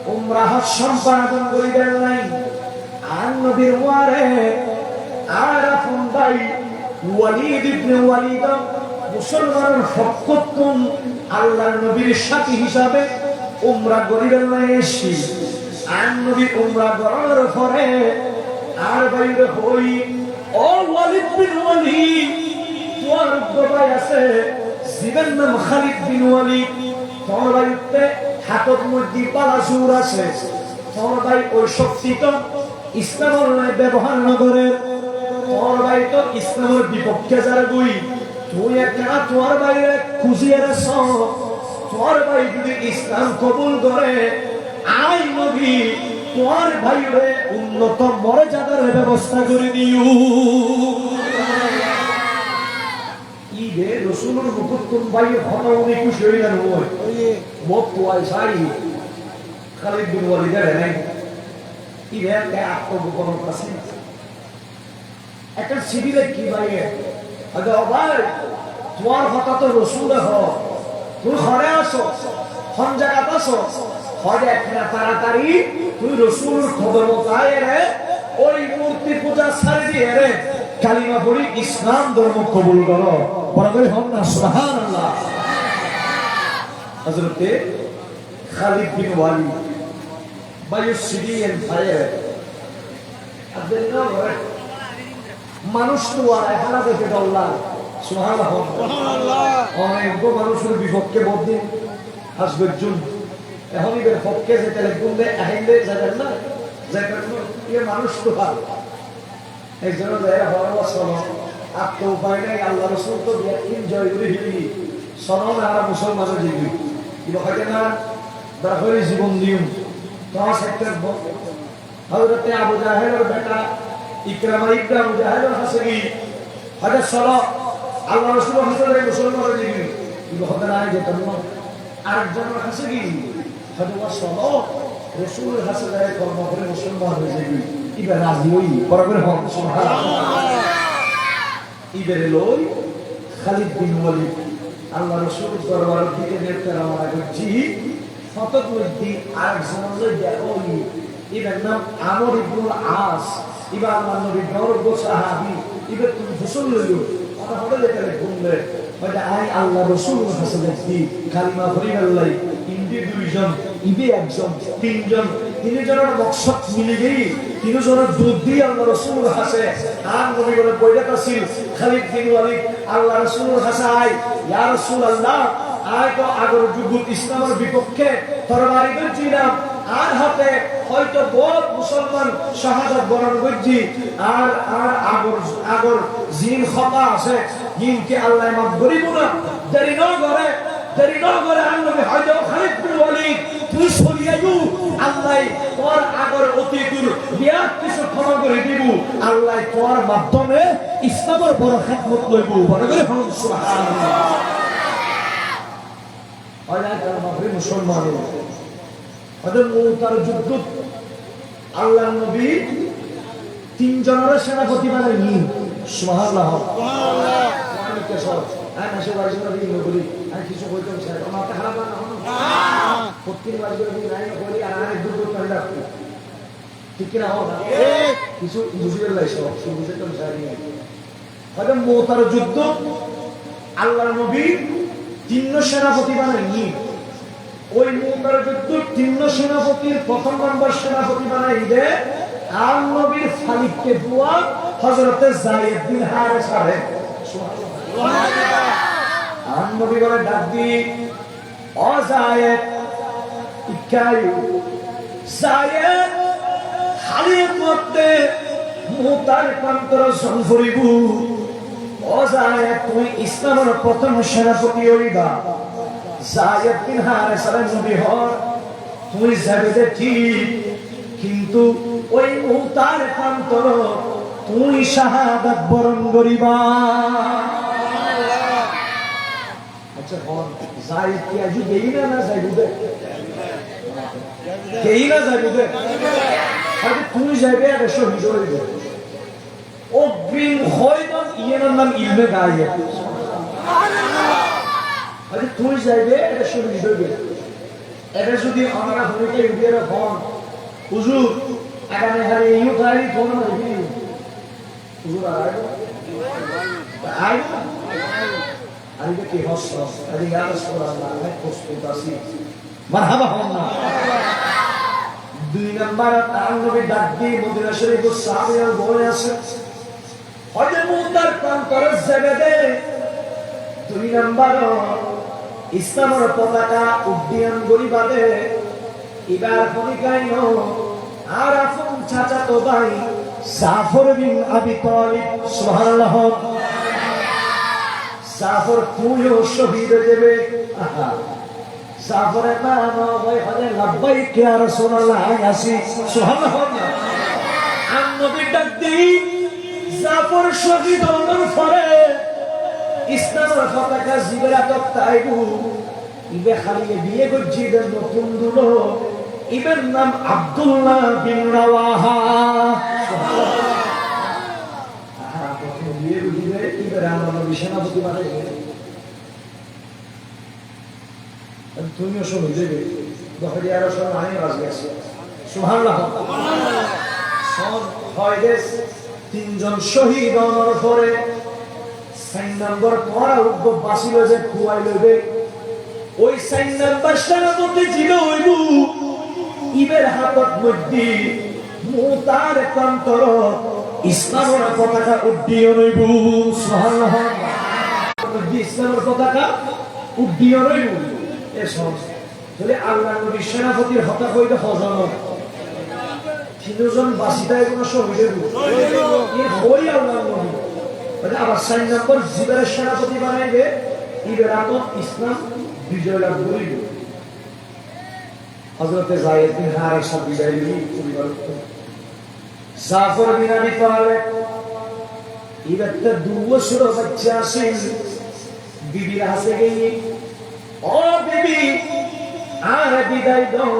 উমরা হজ সম্পাদন করিবেন নাই আর নবীর ওয়ারে আর আপন ভাই ওয়ালিদ ইবনে ওয়ালিদ মুসলমানের ফকতুন আল্লাহর নবীর সাথী হিসাবে উমরা করিবেন নাই এসি আর নবী উমরা করার পরে আর বাইরে হই ও ওয়ালিদ বিন ওয়ালিদ তোমার ভাই আছে জীবন নাম খালিদ বিন ওয়ালিদ তোমার ভাইতে হাতত মধ্যে পালাসুর আছে তোমার ভাই ওই শক্তি তো ইসলামের নাই ব্যবহার না করে তোমার ভাই তো ইসলামের বিপক্ষে যারা গুই তুই একটা তোমার ভাইরে খুঁজিয়ে রেছ তোমার ভাই যদি ইসলাম কবুল করে আই নবী তোমার ভাইরে উন্নত মর্যাদার ব্যবস্থা করে দিও ইবে রাসূলুর মুকুতুম ভাই হতা উনি খুশি হইলেন ওই মত ওয়াই সাই খালিদ বিন ওয়ালিদের নাই ইবে কে আত্মগোপন করছে একটা সিভিলে কি ভাই আগে ভাই তোমার কথা তো রাসূল হ তুই ঘরে আসো কোন জায়গাতে আসো হয় একটা তাড়াতাড়ি তুই রাসূলুর খবর মতায় রে ওই মূর্তি পূজা ছাড়ি দিয়ে রে কালিমা পড়ি ইসলাম ধর্ম কবুল করো বড় করে হন না সুবহানাল্লাহ হযরত খালিদ বিন ওয়ালিদ বায়ু সিরিয়ান ফায়ার আব্দুল্লাহ মানুষ তো আর এখানে দেখে আল্লাহ সুবহানাল্লাহ অনেক মানুষের বিপক্ষে বদিন আসবে জুন এখনই বের পক্ষে যেতে লাগবে আহিলে যাবেন না যাইবেন ইয়ে মানুষ তো ভালো একজন যায় হওয়া সনম আত্ম উপায় নাই আল্লাহ রাসূল তো এনজয় করে দিবি সনম আর মুসলমানের দিবি কি বলে না দরকারি জীবন দিউম তো সেক্টর হযরত আবু জাহেলের বেটা ইকরামা ইবনে আবু জাহেলের হাসগি হযরত সাল্লাল্লাহু আল্লাহ রাসূল হাসলে মুসলমানের দিবি কি বলে না যে তোমরা আরেকজনের হাসগি হযরত সাল্লাল্লাহু রাসূলের হাসলে কর্ম করে মুসলমান হয়ে যাবি ইবে রাজি হই বরাবর হন সুবহানাল্লাহ ইবেরে লই খালিদ বিন ওয়ালিদ আল্লাহ রাসূলের দরবারে দিকে নেতে রওনা করছি ফতত মধ্যে আরেকজন লই দেখোই ইবের নাম আমর ইবনুল আস ইবা আল্লাহ নবীর গৌরব সাহাবী ইবে তুমি ফুসল লইও কথা হলে লেখালে ঘুমলে মানে আই আল্লাহ রাসূলের হাসলে দি কালিমা পড়িবাল্লাই ইন্দি দুইজন ইবে একজন তিনজন তিনজনের মকসদ মিলে গই তিনজনের দুধ দিয়ে আল্লাহ রাসূলের হাসে আর নবী বলে বইটা ছিল খালিদ বিন ওয়ালিদ আল্লাহ রাসূলের হাসায় ইয়া রাসূলুল্লাহ আয় তো আগর যুগ ইসলামের বিপক্ষে তরবারি দিলাম আর হাতে হয়তো বহুত মুসলমান শাহাদাত বরণ করছি আর আর আগর জিন খতা আছে জিনকে আল্লাহ মাফ করিব না দেরি ন করে আল্লাহ হয়তো খালিদ বিন ওয়ালিদ তুই সরিয়াইও আল্লাহ তোর আগর অতীতের বিয়াত কিছু ক্ষমা করে দিব আল্লাহ তোর মাধ্যমে ইসলামের বড় খেদমত লইব বড় করে সুবহানাল্লাহ মুসলমান তার যুদ্ধ আল্লাহ নবী তিনজনের সেনাপতি বানাইনি সুবহানাল্লাহ কিছু বুঝিয়ে মোতার যুদ্ধ আল্লাহ নবী তিন সেনাপতি বানাইনি ওই মোতার যুদ্ধ তিন সেনাপতির প্রথম নম্বর সেনাপতি বানাই দে আর নবীর খালিদকে বুয়া হযরত যায়েদ বিন হারেসা রে সুবহানাল্লাহ আর নবী বলে ডাক দি ও যায়েদ ইকাই যায়েদ খালিদ মধ্যে মোতার প্রান্তর সংফরিব ও যায়েদ তুই ইসলামের প্রথম সেনাপতি হইবা যায়েদ বিন হারেসা নবী হর তুই যাবে ঠিক কিন্তু ওই মোতার প্রান্তর তুই শাহাদাত বরণ করিবা আচ্ছা হন যায়েদ কি আজ দেই না যাইবে কেই না যাবে দে আরে তুই যাবে আর শহীদ হইবে অগ্রিম হয়তো ইয়ার নাম ইলমে গায়ে আরে তুই যাবে এটা শহীদ হইবে এটা যদি আমরা হইতে উড়িয়ে হন হুজুর আগামী হারে ইউ গাড়ি ফোন হইবি হুজুর আইবো আইবে কি হস আরে ইয়া রাসূলুল্লাহ আমি প্রস্তুত আছি মারহাবা হন না দুই নাম্বার তার নবী ডাক দিয়ে মদিনা শরীফের সাহাবীরা বলে আছে হযরত মুতার প্রান্তরে জেবেদে দুই নাম্বার ইসলামের পতাকা উড্ডয়ন করিবাদে এবার পরিকাইন আর আপন চাচাতো ভাই জাফর বিন আবি তালিব সুবহানাল্লাহ জাফর তুইও শহীদ দেবে আহা জাফরের নাম হয় হযরত লাব্বাইক ইয়া রাসূলুল্লাহ আসি সুবহানাল্লাহ আন নবী ডাক দেই জাফর শহীদ হওয়ার পরে ইসলামের পতাকা জিবরা তক্তাইবু ইবে খালি বিয়ে করছি নতুন দুলো ইবের নাম আব্দুল্লাহ বিন রাওয়াহা বিয়ে বুঝিবে ইবের আমার সেনাপতি বানাই তুমিও শোনো দেবে দখলি আরো সব আইন রাজি আছে সুবহানাল্লাহ সব হয় দেশ তিনজন শহীদ হওয়ার পরে 4 নম্বর পড়া উদ্য বাসিল যে কুয়াই লইবে ওই 4 নম্বর সেনাপতি ছিল হইব ইবের হাতত মধ্যে মুতার প্রান্তর ইসলামের পতাকা উড্ডীয়ন হইব সুবহানাল্লাহ ইসলামের পতাকা উড্ডীয়ন হইব এসব যদি আল্লাহর নবী সেনাপতির হত্যা কইতে হজন তিনজন বাসিতায় কোন শহীদ হইব এই হই আল্লাহর নবী আবার 4 নম্বর জিবরের সেনাপতি বানাইবে ইবের হাতত ইসলাম বিজয় লাভ করিব হযরত যায়েদ বিন হারিসা বিদায়ী পরিবার জাফর বিন আবি তালিব ইবেতে দুবছর বাচ্চা ছিল বিবির হাতে গিয়ে ও বিবি আর বিদায় দাও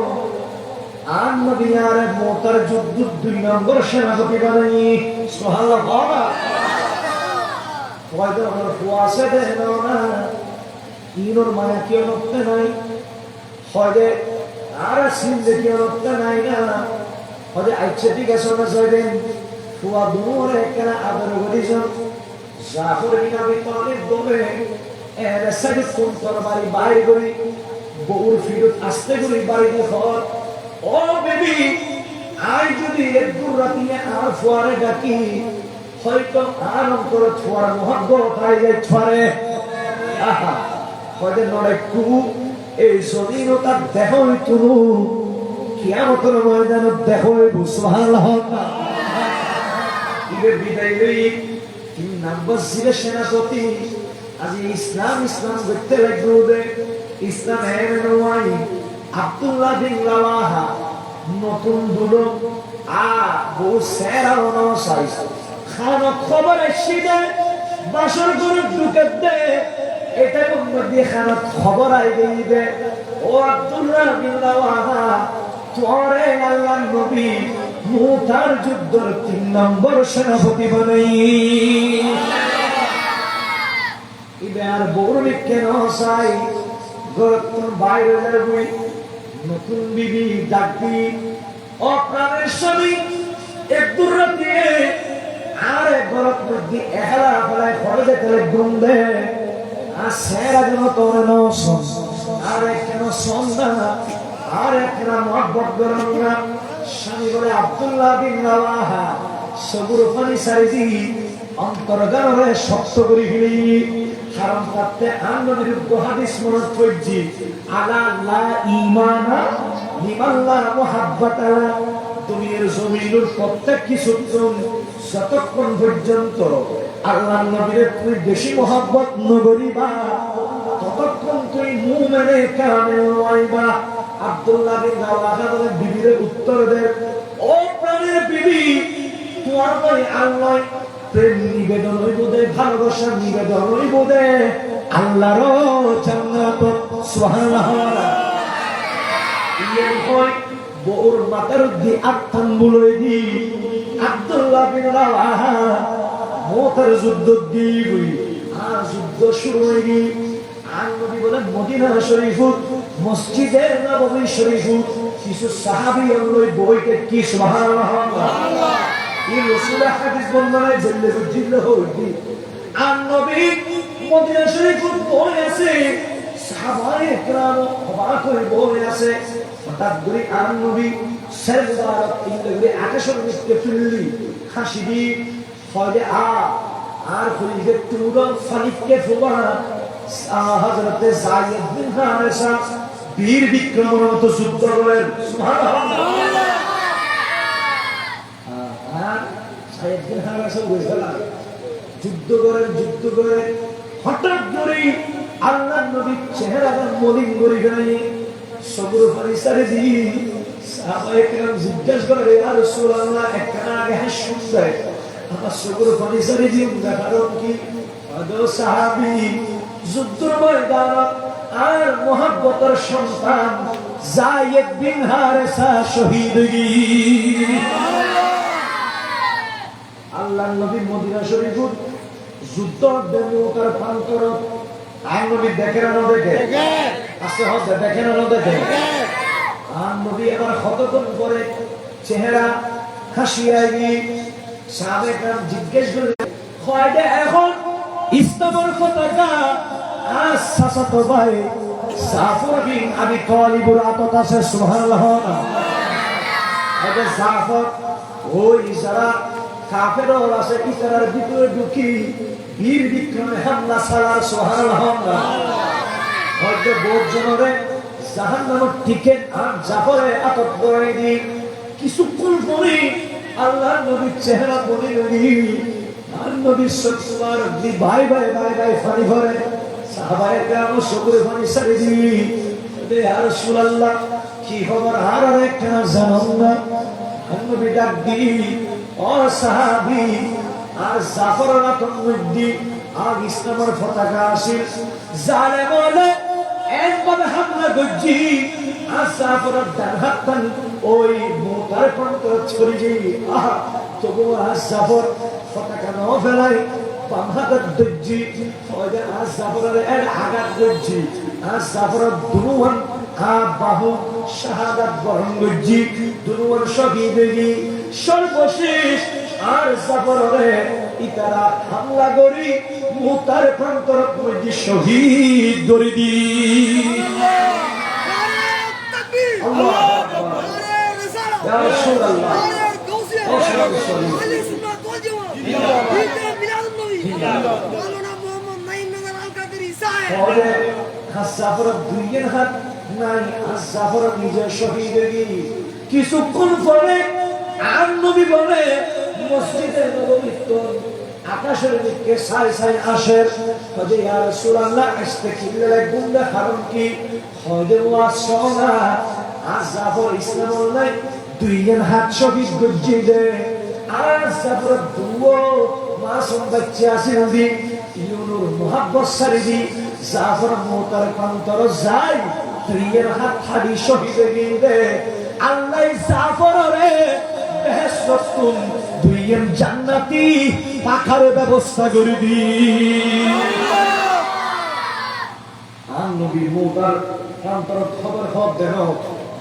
আর নবী আর মোতার যুদ্ধ 2 নম্বর সেনাপতি বানাই সুবহানাল্লাহ হয়তো আমার ফুয়াশে দেন না ইনোর মায়া কেউ রক্তে নাই হয়তো আর সিন্ধে কেউ রক্তে নাই না হয়তো আইছে ঠিক আছে না যাইবেন ফুয়া দূর একখানা আদর করিছেন জাফর বিন আবি তালিব দমে এর সাথে কোন তরবারি বাইরে করি বউর ফিরত আসতে করি বাড়িতে ঘর ও বেবি আই যদি এক দূর রাতে আর ফুয়ারে ডাকি হয়তো আর অন্তর ছোয়ার মহব্বত হয়ে যায় ছড়ে আহা হয়তো নড়ে কু এই স্বাধীনতা দেখো তুলু কিয়ামতের ময়দানে দেখো সুবহানাল্লাহ ইবে বিদায় লই 3 নম্বর জিবে সেনাপতি আজ ইসলাম করতে লাগবে ইসলাম এমন নয় আব্দুল্লাহ বিন রাওয়াহা নতুন দুলো আ বউ সেরা অনুসারী খানা খবর আসিবে বাসর করে ঢুকে দে এটা মধ্যে খানা খবর আই গইবে ও আব্দুল্লাহ বিন রাওয়াহা তোরে আল্লাহর নবী মুতার যুদ্ধের 3 নম্বর সেনাপতি বানাই ইবে আর বউরে কেন চাই গরতন বাইরে যাবি নতুন বিবি ডাকবি ও প্রাণের স্বামী এক দূর রাতে আর গরত মধ্যে এহলা ফলাই খরচে তেলে গুম দে আর সেরা যেন তোর নস আর কেন সন্ধ্যা আর একখানা মহব্বত গরম না স্বামী বলে আব্দুল্লাহ বিন রাওয়াহা সবুর পানি সারি দি অন্তর্গানরে শক্ত করি ফেলি হারাম পাতে আনন্দের হাদিস মনে পড়ছি আলা লা ঈমানা লিমাল্লা মুহাব্বাতা দুনিয়ার জমিনের প্রত্যেক কিছু যতক্ষণ পর্যন্ত আল্লাহর নবীর তুই বেশি মহব্বত নগরিবা ততক্ষণ তুই মুমিনে কামেল হইবা আব্দুল্লাহ বিন রাওয়াহা বলে বিবির উত্তর দে ও প্রাণের বিবি তোমার ভাই আল্লাহ প্রেম নিবেদন হইব দে ভালোবাসা নিবেদন হইব দে আল্লাহর জান্নাত সুবহানাল্লাহ বউর মাথার দি আত্মান বুলই দি আব্দুল্লাহ বিন রাওয়াহা মোতার যুদ্ধ দিবি আর যুদ্ধ শুরু হয়ে গি আর নবী বলেন মদিনা শরীফ মসজিদে নববী শরীফ কিছু সাহাবী লই বইতে কি সুবহানাল্লাহ এই রাসূল হাদিস বর্ণনায় জেলে জিল্লা হই আর নবী মদিনা শরীফ বই আছে সাহাবায়ে কেরাম অবাক হয়ে বই আছে হঠাৎ করে আর নবী সেজদার তিনটে আকাশের নিচে তুললি হাসি দি ফলে আর খুলিতে তুরন ফালিককে ফুবা হযরতে যায়েদ বিন হারেসা বীর বিক্রমের মতো যুদ্ধ করেন সুবহানাল্লাহ আর যায়েদ বিন হারেসা বুঝলা যুদ্ধ করে হঠাৎ করে আল্লাহর নবীর চেহারাটা মলিন করে ফেলে সবুর ফারিসারে দি সাহাবায়ে কেরাম জিজ্ঞাসা করে ইয়া রাসূলুল্লাহ একখানা আগে হাসুন দেয় আমার সবুর ফারিসারে দি কারণ কি আদো সাহাবী যুদ্ধের ময়দান আর মুহাব্বতের সন্তান যায়েদ বিন হারেসা শহীদ হই আল্লাহর নবী মদিনা শরীফ যুদ্ধ দেবতার প্রান্তর আর নবী দেখেন না দেখে আস্তে হতে দেখেন না দেখে আর নবী এবার কতক্ষণ পরে চেহারা হাসিয়াই গিয়ে সাহাবায়ে কেরাম জিজ্ঞেস করে কয়টা এখন ইসলামের পতাকা আর সাসাতো ভাই জাফর বিন আবি তালিবুর আতত আছে সুবহানাল্লাহ এটা জাফর ওই যারা কাফের আছে ইসরার ভিতরে ঢুকি বীর বিক্রমে হামলা চালার সুবহানাল্লাহ হয়তো বহুত জনরে জাহান্নামের টিকেট আর জাফরে আটক করে দি কিছুক্ষণ পরে আল্লাহর নবীর চেহারা বলে গেলি আর নবীর সত্যবার দি ভাই ফানি ভরে সাহাবায়ে কেরাম সবুরে ফানি সারি দি ইয়া রাসূলুল্লাহ কি খবর আর একটা জানো না নবী ডাক দি ও সাহাবী আর জাফরের আতঙ্ক মধ্যে আর ইসলামের পতাকা আসিল জালেম বলে একবার হামলা করছি আর জাফরের ডান হাতটা ওই মোতার প্রান্তর ছড়িয়ে আহা তবু আর জাফর পতাকা ন ফেলাই বাম হাতের দজ্জি ওই আর জাফরের এর আঘাত করছি আর জাফরের দুনুয়ান বাহু শাহাদাত বরণ করছি দুনুয়ান শহীদ হয়ে সর্বশেষ আর জাফরে ইতারা হামলা করি মুতার প্রান্তর মধ্যে শহীদ করে দি আল্লাহু আকবার ইয়া রাসূলুল্লাহ কিছুক্ষণ পরে আর নবী বলে মসজিদে নববীতে আকাশের দিকে সাই আসে যে ইয়া রাসূলুল্লাহ ইস্তাগফিরুল্লাহ গুন্ডা কারণ কি হযে ওয়াসনা আর জাফর ইসলাম নাই দুইজন হাত শহীদ গজ্জি দে আর জাফর দুও মাসুম বাচ্চা আসিল দি ইউনুর মুহাব্বত সারি দি জাফর মোতার প্রান্তর যায় দুইজন হাত হাদি শহীদ গিয়ে আল্লাহ জাফরে বেহেশতুন দুইজন জান্নাতি পাখার ব্যবস্থা করে দি আর নবী মোতার প্রান্তর খবর দেখো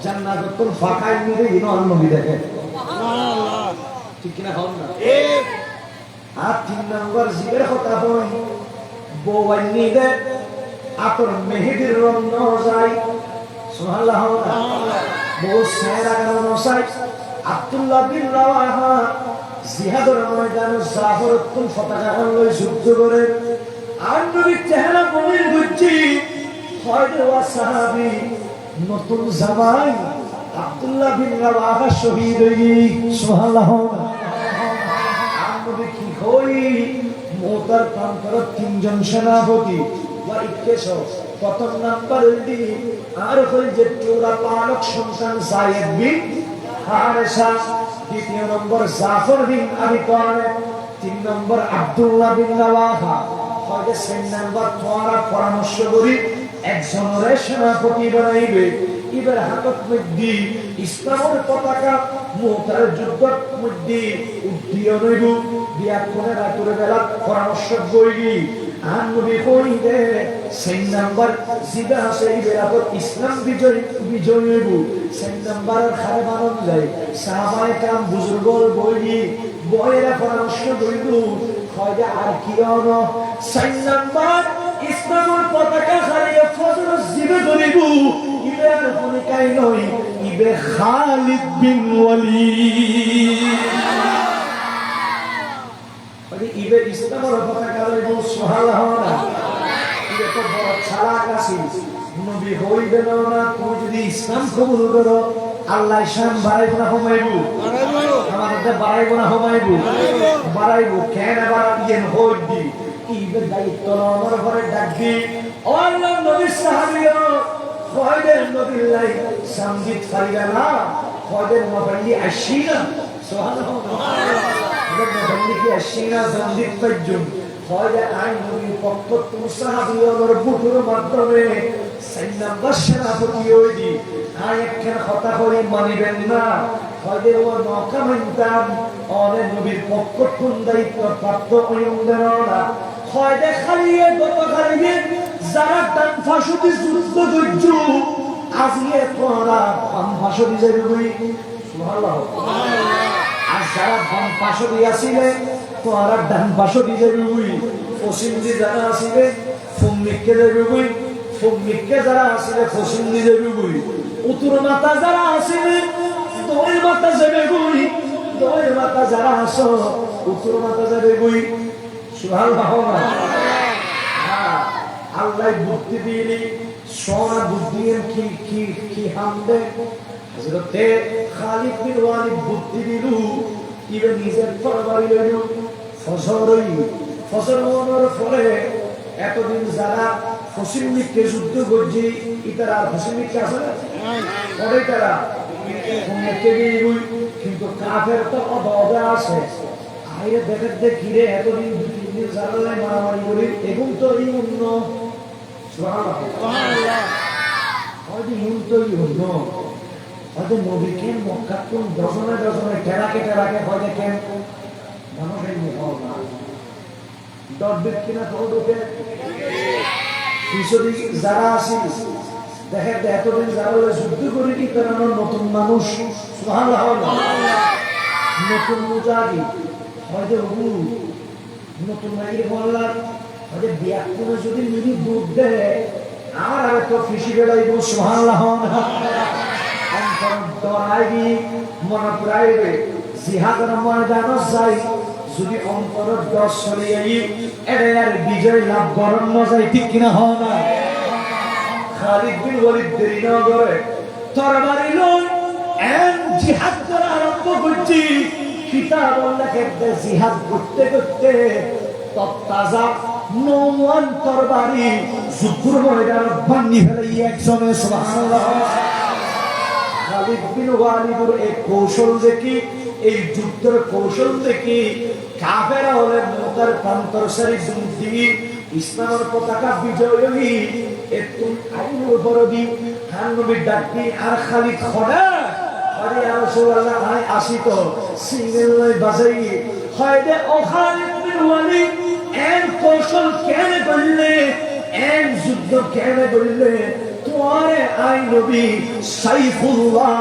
জান্নাতুল ফাকাই মিলে ইনো আর নবী দেখে সুবহানাল্লাহ ঠিক কিনা হন না ঠিক আর 3 নম্বর জিগের কথা বই বউয়াই নিদে আপর মেহেদির রং ন যায় সুবহানাল্লাহ বউ সেরা গানো নসাই আব্দুল্লাহ বিন রাওয়াহা জিহাদের ময়দানে জাফরতুল পতাকা লই যুদ্ধ করে আর নবীর চেহারা বলির বুঝছি হয়তো ওয়া সাহাবী নতুন জামাই আব্দুল্লাহ বিন রাওয়াহা শহীদ হই সুবহানাল্লাহ আর নবী কি হই মোতার প্রান্তর 3 জন সেনাপতি ওয়া ইকেশ প্রথম নাম্বার হইলি আর হই যে চোরা পালক সন্তান যায়েদ বিন হারেসা দ্বিতীয় নম্বর জাফর বিন আবি তালিব 3 নম্বর আব্দুল্লাহ বিন রাওয়াহা হয়তো 4 নম্বর তোরা পরামর্শ করি একজনের সেনাপতি বানাইবে ইবের হাতত মধ্যে ইসলামের পতাকা মুতার যুদ্ধর মধ্যে উদ্দিয়ন হইব বিয়া করে রাতুরে বেলা পরামর্শ করি আর নবী কইতে সেই নাম্বার জিদা আছে ইবের হাতত ইসলাম বিজয় হইব সেই নাম্বার খারে মানন যায় সাহাবায়ে কাম বুজুর্গর বইনি বয়েরা পরামর্শ করিব হয় আর কি হলো সেই নাম্বার ইসলামের পতাকা হারিয়ে ফজর জিবে করিব ইবে আর ভূমিকাই নয় ইবে খালিদ বিন ওয়ালিদ মানে ইবে ইসলামের পতাকা হারিয়ে সুবহানাল্লাহ ইবে তো বড় চালাক আছিল নবী হইবে না তুমি যদি ইসলাম কবুল করো আল্লাহ শান বাড়াইব না কমাইব আমাদের বাড়াইব না কমাইব বাড়াইব কেন বাড়াইবেন হইবি ইবে দায়িত্ব আমার ঘরে ডাকবি আল্লাহ নবী সাহাবীরা খয়দের নবী লাই সঙ্গীত ফারিগা না খয়দের নবী আশিনা সুবহানাল্লাহ নবী কি আশিনা সঙ্গীত পাইজুন খয়দের আই নবী পক্ষ তুমি সাহাবীদের বুকুর মাধ্যমে সাইনা বশরা প্রতি হইদি আই একখান কথা করি মানিবেন না খয়দের ও নৌকা মানতাম অনে নবীর পক্ষ কোন দায়িত্ব প্রাপ্ত হইবেন না খয়দে খালিয়ে গত খালিয়ে যারা ডান ফাঁসুদি যুদ্ধ ধৈর্য আজিয়ে তোরা বাম ফাঁসুদি যাবি সুবহানাল্লাহ আর যারা বাম ফাঁসুদি আসিলে তোরা ডান ফাঁসুদি যাবি পশ্চিমদি যারা আসিলে ফুমিকে যাবি ফুমিকে যারা আসিলে পশ্চিমদি যাবি উত্তর মাতা যারা আসিলে দোয়ের মাতা যাবে দোয়ের মাতা যারা আসো উত্তর মাতা যাবে সুবহানাল্লাহ আল্লাহ বুদ্ধি দিলি সোনা বুদ্ধি কি কি কি হামদে হযরতে খালিদ বিন ওয়ালিদ বুদ্ধি দিলু ইবে নিজের তরবারি লইল ফজর ওনার ফলে এতদিন যারা ফসিলমিককে যুদ্ধ করছে ইতারা আর ফসিলমিককে আছে না পরে তারা কিন্তু কাফের তো অবাধা আছে আইরে দেখে ঘিরে এতদিন জানালায় মারামারি করি এবং তো এই অন্য হয়তো ইউনতই অন্য হয়তো নবীকে মক্কা কোন ডজনে টেরাকে হয়তো কেন মানুষের মুখাও না ডট কিনা ঢোকে পিছনে যারা আসিল দেখে এতদিন যারা যুদ্ধ করি কি কারণ নতুন মানুষ নতুন মুজাহি হয়তো নতুন নাকি বললাম হয়তো বিয়া করে যদি মিনি দুধ দেয় আমার আগে তো ফিসি বেড়াইব সুবহানাল্লাহ অন্তর ডরাইবি মনে পুরাইবে জিহাদের ময়দান যাই যদি অন্তর দশ চলে যাই এটা আর বিজয় লাভ করার মজাই ঠিক কিনা হয় না খালিদ বিন ওয়ালিদ দেরি না করে তরবারি লই এন জিহাদ করা আরম্ভ করছি কিতাব আল্লাহকে জিহাদ করতে করতে তত্তাজা নওয়ান তরবারি যুদ্ধের ময়দান ভাঙি ফেলে একজনে সুবহানাল্লাহ খালিদ বিন ওয়ালিদের এই কৌশল দেখি এই যুদ্ধের কৌশল দেখি কাফেররা হলে মুতার প্রান্তরসারী যুদ্ধি ইসলামের পতাকা বিজয়ী একটু আইনের উপর দি খান নবী ডাকতি আর খালিদ খোদা আরে ইয়া রাসূলুল্লাহ আই আসি তো সিঙ্গেল লই বাজাই হয়দে ও খালিদ বিন ওয়ালিদ এর কৌশল কেন করলে এর যুদ্ধ কেন করলে তোরে আই নবী সাইফুল্লাহ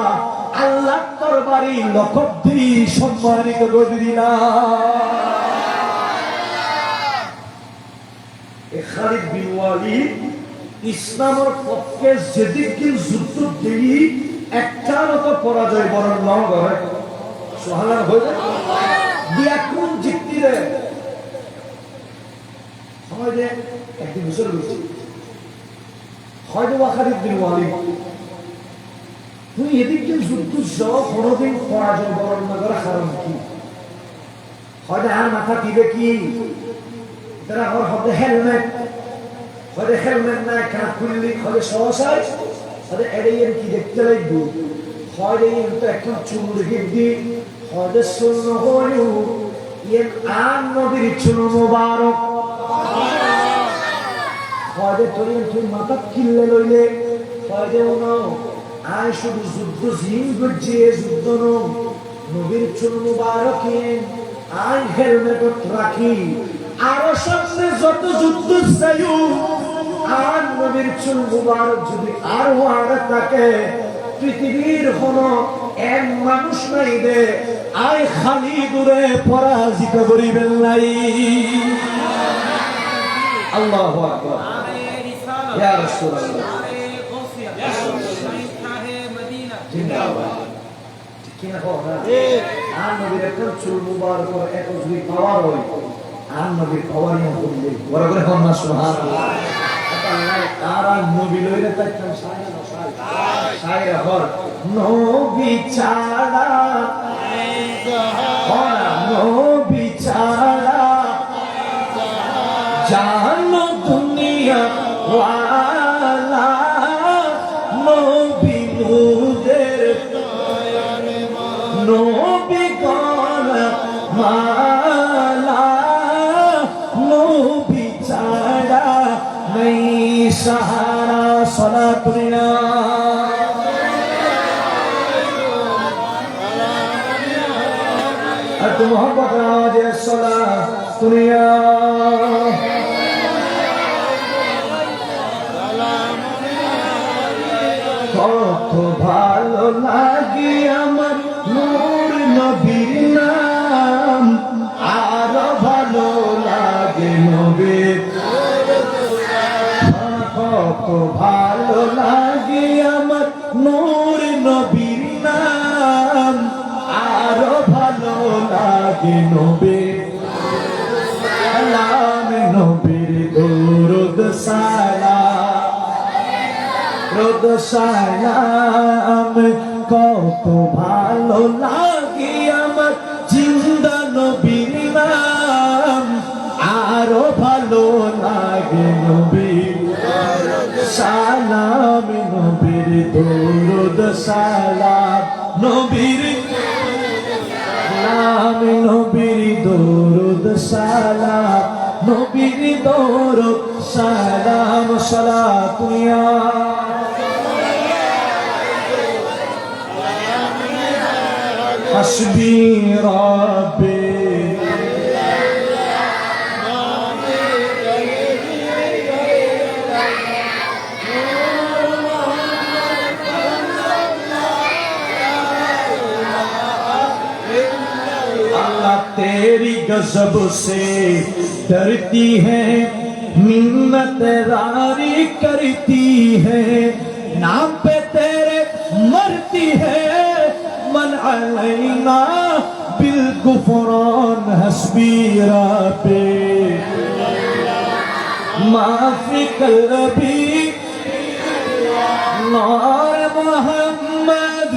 আল্লাহ তরবারি লকব দি সম্মানিত করে দিলাম খালিদ বিন ওয়ালিদ ইসলামের পক্ষে যেদিকে যুদ্ধ দেই একটা মতো পরাজয় বরণ নাও হয় সুবহানাল্লাহ হয়ে যায় বিয়াকুন জিততি রে সমাজে একটি বছর হয়েছে হয়তো খালিদ বিন ওয়ালিদ তুই এদিকে যুদ্ধ যাওয়া কোনোদিন পরাজয় বরণ না করার কারণ কি হয়তো আর মাথা দিবে কি তারা হয়তো হেলমেট নাই কান খুললি হয়তো সহসায় হয়তো এড়িয়ে কি দেখতে লাগবো হয়তো তো এখন চুল রেখে দি হয়তো শূন্য হইও এর আর নদীর চুল মোবারক হয়তো তুই মাথা কিনলে লইলে হয়তো আয় শুধু যুদ্ধ জিন গজ্জে যুদ্ধ নবীর চুল মুবারকে আয় হেলমেট রাখি আরো সামনে যত যুদ্ধ যাইও আর নবীর চুল মুবারক যদি আরো থাকে পৃথিবীর কোনো এক মানুষ নাই দে আয় খালি দূরে পরাজিত করিবেন নাই। আল্লাহু আকবার। ইয়া রাসূলুল্লাহ জিন্দাবাদ। ঠিক না কথা? আর নবীর একটা চুল মুবারক এত যদি পাওয়ার হয় আর নবীর পাওয়ারই হইলে বড় করে হন সুবহানাল্লাহ। তারা নবী লইলে তাইতাম সাইরা হর নবী ছাড়া নবী ছাড়া জানো দুনিয়া ওয়ালা নবী মুদের নবী কোন মালা নবী ছাড়া নেই সাহারা সালাতুনা अत मोहब्बत आज सालातुना কত ভালো লাগে আমার নূর নবীর নাম আরো ভালো লাগে নবীর কত ভালো লাগে আমার নূর নবীর নাম আরো ভালো লাগে নবীর সালাম নবীর দরুদ সালাম কত ভালো লাগে আমার জিন্দা নবীর নাম আরো ভালো লাগে নবীর সালাম নবীর দরুদ সালাম নবীর সালাম নবীর দরুদ সালাম নবীর দরুদ সালাম সালাতুয়া হাসবি রাব্বি तेरी गजब से डरती है मिन्नत रारी करती है नाम पे तेरे मरती है मन अलैना बिलकुफरान हस्बी रब्बी माफी कल्बी नूर मोहम्मद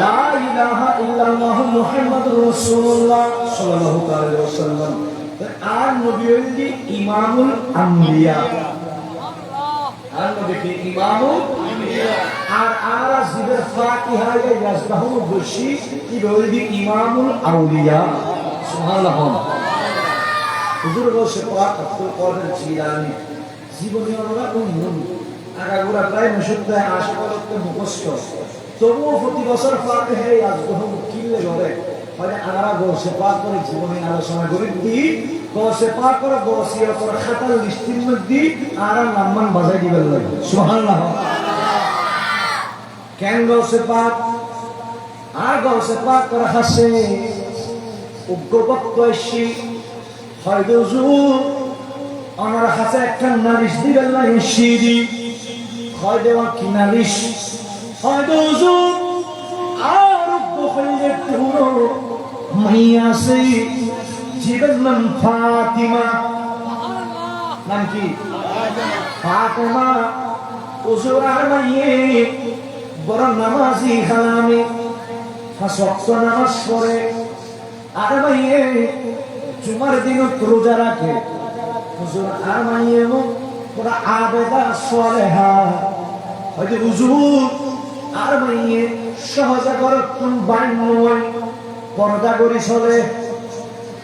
লা ইলাহা ইল্লাল্লাহ মুহাম্মাদুর রাসূলুল্লাহ সাল্লাল্লাহু আলাইহি ওয়াসাল্লাম। আর নবী হইলেন ইমামুল আম্বিয়া আর নবী কি ইমামুল আম্বিয়া আর জিবের ফাতিহা ইয়াজদাহু বশি কি হইলেন ইমামুল আউলিয়া সুবহানাল্লাহ। হুজুর বসে পাক আব্দুল কাদের জিলানী জীবনী ওরা উন্নয়ন আগাগোড়া প্রায় 80 মুখস্থ তবুও প্রতি বছর ফাতিহা ইয়াজদাহু কিলে ধরে মানে আমরা গোসে পাক করে জীবনে আলোচনা করি দিই গোসে পাক করে গোসিয়া করে খাতার লিস্টির মধ্যে আর নাম্মান বাজাই দিবেন লাগে সুবহানাল্লাহ। কেন গোসে পাক আর গোসে পাক করে হাসে উগ্রবক্ত এসি হয়তো হুজুর আমার হাতে একটা নালিশ দিবেন না সিঁড়ি হয় দেওয়া কি নালিশ হয়তো হুজুর আর বকলে পুরো মাইয়া সে জীবন নাম ফাতিমা নাম কি ফাতিমা হুজুর আর মাইয়ে বড় নামাজি খালামে পাঁচ ওয়াক্ত নামাজ পড়ে আর মাইয়ে জুমার দিন রোজা রাখে হুজুর আর মাইয়ে বড় আবেদা সালেহা হয়তো হুজুর আর মাইয়ে সহজে করে কোন বান নয় পর্দা করি চলে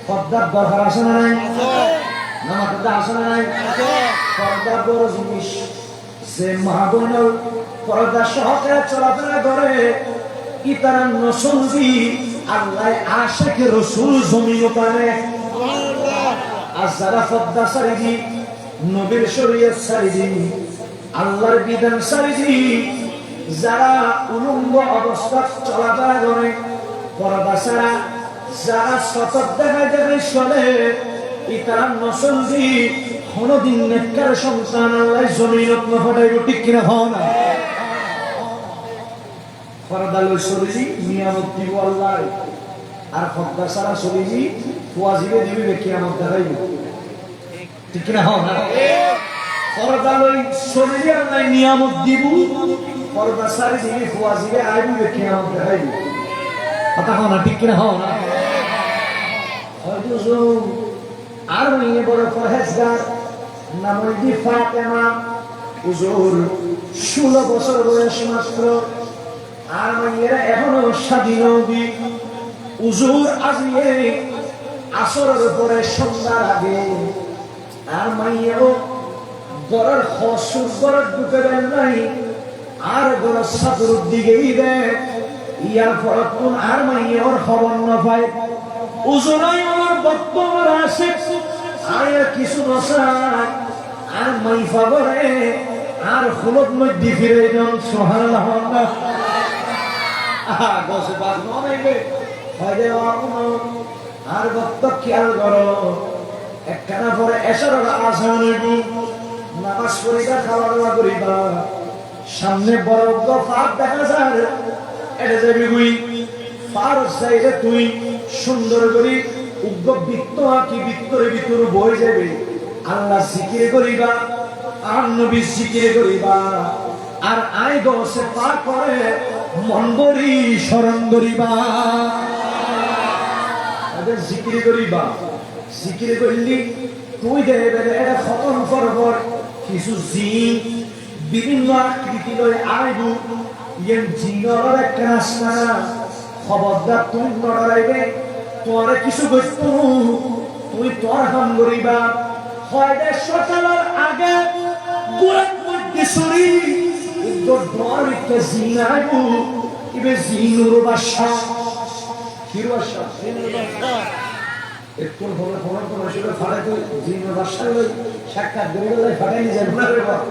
পর্দার দরকার আছে না নাই নামাজটা আসলে নাই পর্দা বড় জিনিস যে মা বোনের পর্দা সহকারে চলাফেরা করে ইতারা নসলজি আল্লাহ আশেকে রসুল জমিও পারে আর যারা পর্দা সারিদি নবীর শরীয়ত সারিদি আল্লাহর বিধান সারিদি যারা উলঙ্গ অবস্থা চলাফেরা করে পর্দা ছাড়া যারা সতত দেখায় চলে ইতারা নসলজি কোনদিন নেককার সন্তান আল্লাহ জমিনত না ফাটাইব ঠিক কিনা হও না পর্দা লই চলিজি নিয়ামত দিব আল্লাহ আর পর্দা ছাড়া চলিজি ওয়াজিবে দিবি কিয়ামত দেখাইব ঠিক কিনা হও না পর্দা লই চলিজি আল্লাহ নিয়ামত দিব পর্দা ছাড়া দিবি ওয়াজিবে আইবি কিয়ামত দেখাইব কথা হও না ঠিক কিনা হও না হয়তো আর মেয়ে বড় পরহেজগার নাম হইল ফাতেমা হুজুর 16 বছর বয়স মাত্র আর মেয়েরা এখনো স্বাধীন নবী হুজুর আজকে আসরের পরে সন্ধ্যার আগে আর মেয়েও গড়ের হসুর গড়ের ঢুকে দেন নাই আর গড়ের সাদুর দিকেই দেয় ইয়ার পর কোন আর মেয়ের খবর না পায় উজরাই আমার বক্তব্য আসে আর কিছু নসায় আর মাইফা করে আর হলুদ মধ্যে ফিরে যান সুবহানাল্লাহ বসে বাদ নইবে হয়ে আর বক্তব্য খেয়াল করো একখানা পরে এসার আসান হইব নামাজ পড়িবা খাওয়া দাওয়া করিবা সামনে বড় ফাঁক দেখা যায় এটা যাবি গুই পার সাইডে তুই সুন্দর করে উগ্র বৃত্ত আঁকি বৃত্তরে ভিতর বই যাবে আল্লাহ জিকির করিবা আর নবী জিকির করিবা আর আই দশে পার করে মন করি স্মরণ করিবা জিকির করিবা জিকির করলি তুই দেবে এটা খতম করবর কিছু জিন বিভিন্ন আকৃতি লই আইবু ইয়েন জিনর একটা রাস্তা খবরদার তুমি নড়াইবে তোরে কিছু করতো তুই তোর হাম করিবা হয় সকালের আগে গুড়ার মধ্যে সরি উদ্দর ডর একটা জিন আইবু ইবে জিনুর বাসা কির বাসা একটু হলে ফোন করে সেটা ফাড়াই তো জিনুর বাসা লই সাক্ষাৎ করে ফাটাই নিয়ে যাবে না রে বাবা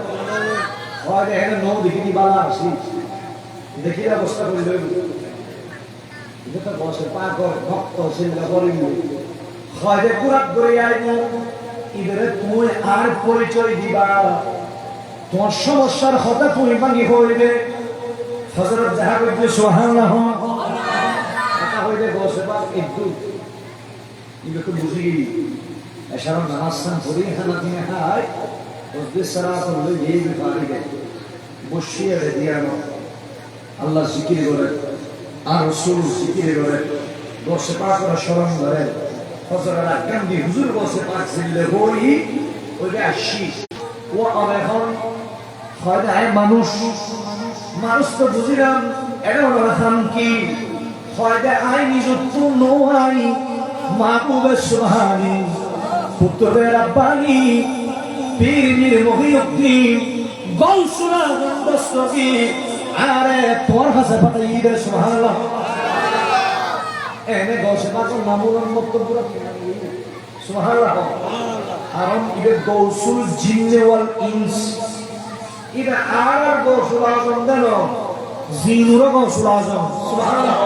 হয় এখানে নৌ দেখিনি বালা আসি দেখি অবস্থা করে দেবে যেটা বসে পাগল ভক্ত সেগুলো করিব হয় পুরাত করে আইব এবারে তুই আর পরিচয় দিবা তোমার সমস্যার হতা তুমি ভাঙি হইবে হযরত যাহা কইতে সুবহানাল্লাহ কথা হইবে বসে পাক একটু ইবে তো বুঝি গেলি এছাড়াও নামাজ সান পড়ি খানা দিয়ে খায় ওদের সারা করলে এই বিপাকে বসিয়ে দিয়ানো আল্লাহ জিকির করে আর রাসূল জিকির করে বসে পাক করে স্মরণ করে ফজরের আগাম দি হুজুর বসে পাক জিল্লে হই ওইটা আসি ও এখন হয় মানুষ তো বুঝিলাম এটা হলো রাখাম কি হয় আই নিজত্ব নয় মাহবুবে সুবহানি পুত্রের রাব্বানি পীর মির মহিউদ্দিন গৌসুরা গন্দস্তগি আরে তোর কাছে পাঠাই দে সুবহানাল্লাহ এনে গৌসে পাকের নামুল বক্তব্য সুবহানাল্লাহ কারণ ইবে গৌসুল জিন্নে ওয়াল ইনস ইবে আর গৌসুল আজম দেন জিনুর গৌসুল আজম সুবহানাল্লাহ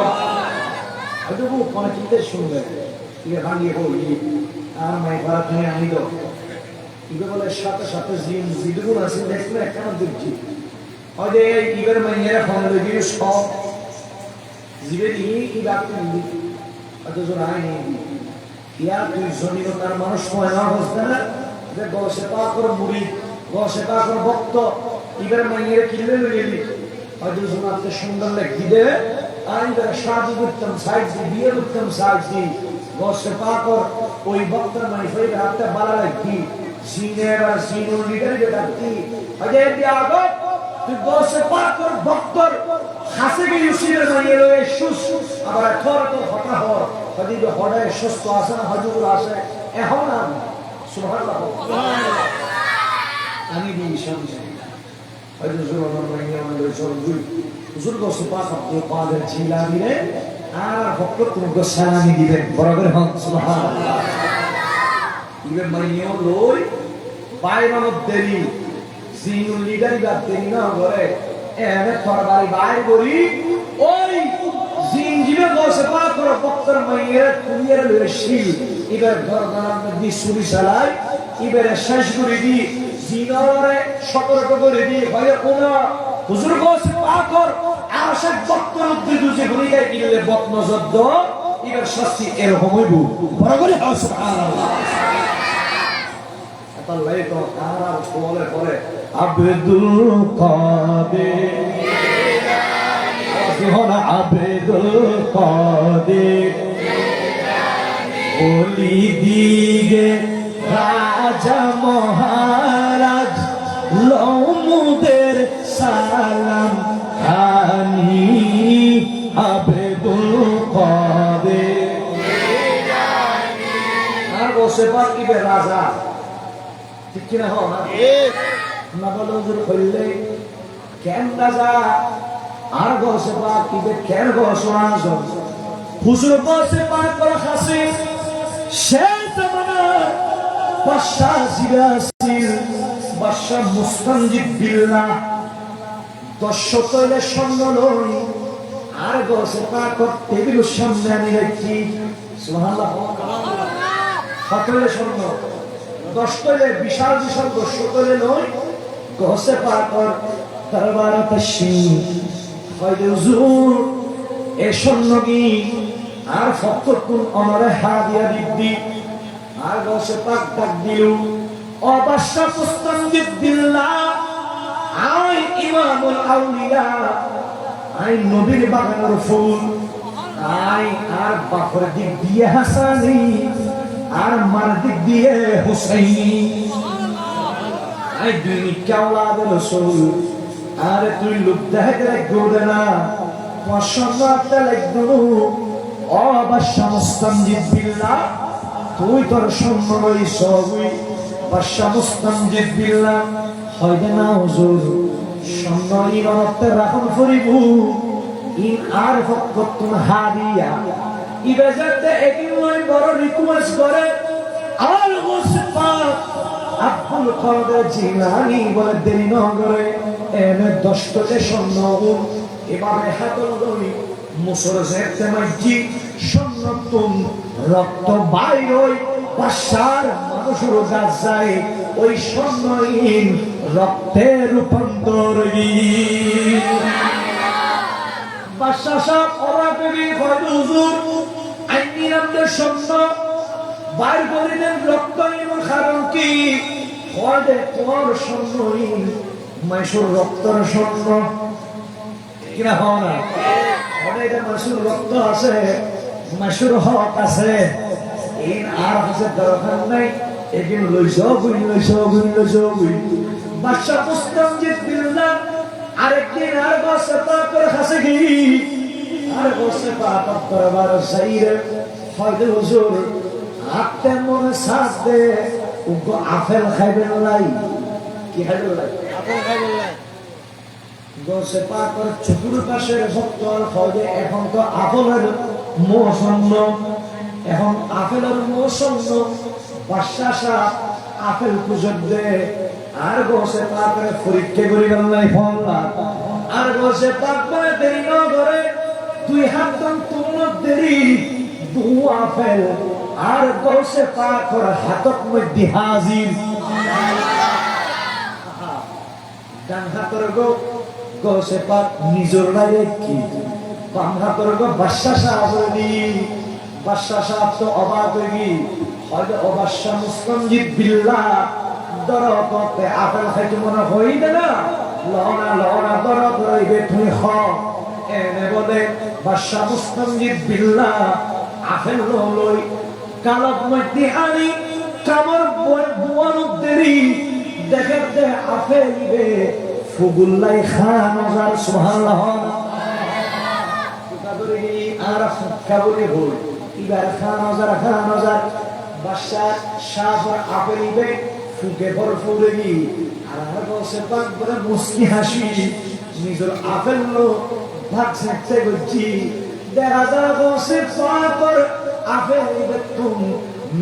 আদু কোন চিন্তা শুনবে ইবে ভাঙিয়ে বলি আর মাই ভাড়া তুমি আনি দাও ইবে বলে সাথে সাথে জিন জিদুর আছে দেখলে কেন দিচ্ছি হয়তো ইবের মাইয়েরা ফোন দিয়ে সব জিবে নিয়ে ইবা তুমি অথচ রায় নেই ইয়া তুই জমিন তার মানুষ ময়না বসবে না যে গসে পাকর মুড়ি গসে পাকর ভক্ত ইবের মাইয়েরা কিনলে গেলি হয়তো আপনি সুন্দর লেখি দে আর ইবের সাহায্য করতাম সাইড দিয়ে বিয়ে করতাম সাইড দিয়ে গসে পাকর ওই ভক্তের মাই ফেলে হাতে বালা লেখি জিনের আর জিনুর লিডারকে ডাকতি হয়তো এটি আগত তুই গসে পাকর ভক্তর হাসে গিয়ে ইউসিনের মাইয়ে রয়ে সুস আবার থর তো হতা হর হদিবে হড়ায় সুস্থ আসে না হজুর আসে এখন আর সুবহানাল্লাহ আমি দিশাম হয়তো জোরান মাইয়া আমাদের সরজুই হুজুর গোসে পাক আপনি পাদের ছিলা দিলে আর ভক্ত তোমাকে সালামি দিবেন বরাবর হন সুবহানাল্লাহ ইবে মাইয়া লই বাইরামত দেরি জিনুল লিডারি বাদ দেরি না করে এনে তরবারি বাইর করি ওই জিন জিবে গোসে পাক করে ভক্তর মাইয়া কুইয়ের লইরে শিল ইবে গরদান দি সুরি চালাই ইবে শেষ করে দি জিনরে সতর্ক করে দি হয় ওনা হুজুর গোসে পাক কর আশাক ভক্তর উদ্দেশ্য যে গুলিগায় কিনলে বদনজর দ ইবে শাস্তি এরকম হইব বরাবর সুবহানাল্লাহ আল্লাহ তো তারা বলে বলে আব্দুল কাদের জিলানী আব্দুল কাদের ওলি দিগে রাজা মহারাজ লৌমুদের সালাম খানি আব্দুল কাদের আর বসে পাকিবে রাজা ঠিক কিনা হও না না বলে হুজুর কইলে কেন রাজা আর বসে পাকিবে কেন বসে আসো হুজুর বসে পাক করে খাসি সে জামানা বাদশা জিরাসিল বাদশা মুস্তানজিব বিল্লাহ 10 তৈলে স্বর্ণ লই আর বসে পাক টেবিলের সামনে আনি রাখি সুবহানাল্লাহ কতলে স্বর্ণ 10 তৈলে বিশাল বিশাল 10 তৈলে লই বসে পাক দরবারে তশরিফ হয়তো হুজুর এ স্বর্ণ কি আর ফকতুন আমারে হাদিয়া দিবি আর বসে পাক ডাক দিলু ও বাদশা মুস্তানজিব বিল্লাহ আই ইমামুল আউলিয়া আই নবীর বাগানের ফুল আই আর বাপের দিক দিয়ে হাসানি আর মার দিক দিয়ে হুসাইনি আই দুই কাওলাদের রাসূল আর তুই লোক দেখে গোদে না পছন্দতে লাগদু ও বাদশা মুস্তানজিব বিল্লাহ তুই তোর সম্মানই সবই বাদশা মুস্তানজিব বিল্লাহ হয়তো না হুজুর সম্মানই রতে রাখুন ফরিবু ইন আর ফকতুন হাদিয়া ইবাজাতে একই নয় বড় রিকোয়েস্ট করে আর গোসপা আব্দুল কাদের জিলানী বলে দেরি না করে এনে 10 টকে স্বর্ণ এভাবে হাতল ধরি মুসর যেতে মাইজি স্বর্ণতুন রক্ত বাইরই বাদশার মানুষের গাছ যায় ওই স্বর্ণহীন রক্তে রূপান্তর বাদশা সাহেব অবাক হয়ে কইল হুজুর আইনি আমাদের স্বর্ণ বাইর করিলেন রক্তহীন কারণ কি কয়দে তোমার স্বর্ণহীন মাইসুর রক্তের স্বর্ণ কিনা হয় না অনেক মাসুর রক্ত আছে মাসুর হক আছে এই আর আছে দরকার নাই এদিন লইছ বুঝ বাদশা মুস্তানজিব বিল্লাহ আরেকদিন আর বসে পাক করে খাসে কি আর বসে পাক দরবার সাইরে হয়তো হুজুর আপনি মনে সাথ দে উগো আপেল খাইবেন লাই কি খাইবেন লাই আপেল খাইবেন লাই গোসে পাকর চতুর পাশের ভক্তর হয়ে এখন তো আপেলের মৌসুম এখন আপেলের মৌসুম বাদশা সাহেব আপেল পুজোর দে আর গোসে পাকরে পরীক্ষা করি গেল নাই ফল আর গোসে পাক করে দেরি না করে 2 হাত তুমন দেরি 2 আপেল আর গোসে পাকর হাতত মধ্যে হাজির ডান হাতর গোসে পাক নিজর লাগে কি বাম হাতর বাদশা সাহেব বাদশা সাহেব তো অবাক হয়ে হয়তো অবাদশা মুস্তানজিব বিল্লাহ দরকতে আপেল খাইতে মনে হইবে না লনা দরক রইবে তুমি হ এনে বলে বাদশা মুস্তানজিব বিল্লাহ আপেল লই কালক মধ্যে আনি কামর বুয়ার দেরি দেখতে আপেল ইবে ফুগুল্লাই খান হাজার সুবহানাল্লাহ কাদরি আর কাবুলি হল ইবার খান হাজার বাদশা শাহর আপেলিবে ফুকে ভর ফুলেগি আর বসে পাক করে মুস্কি হাসি নিজের আপেল লো ভাগ সেকতে গজি দেখা যায় বসে পাক আপেলিবে তুম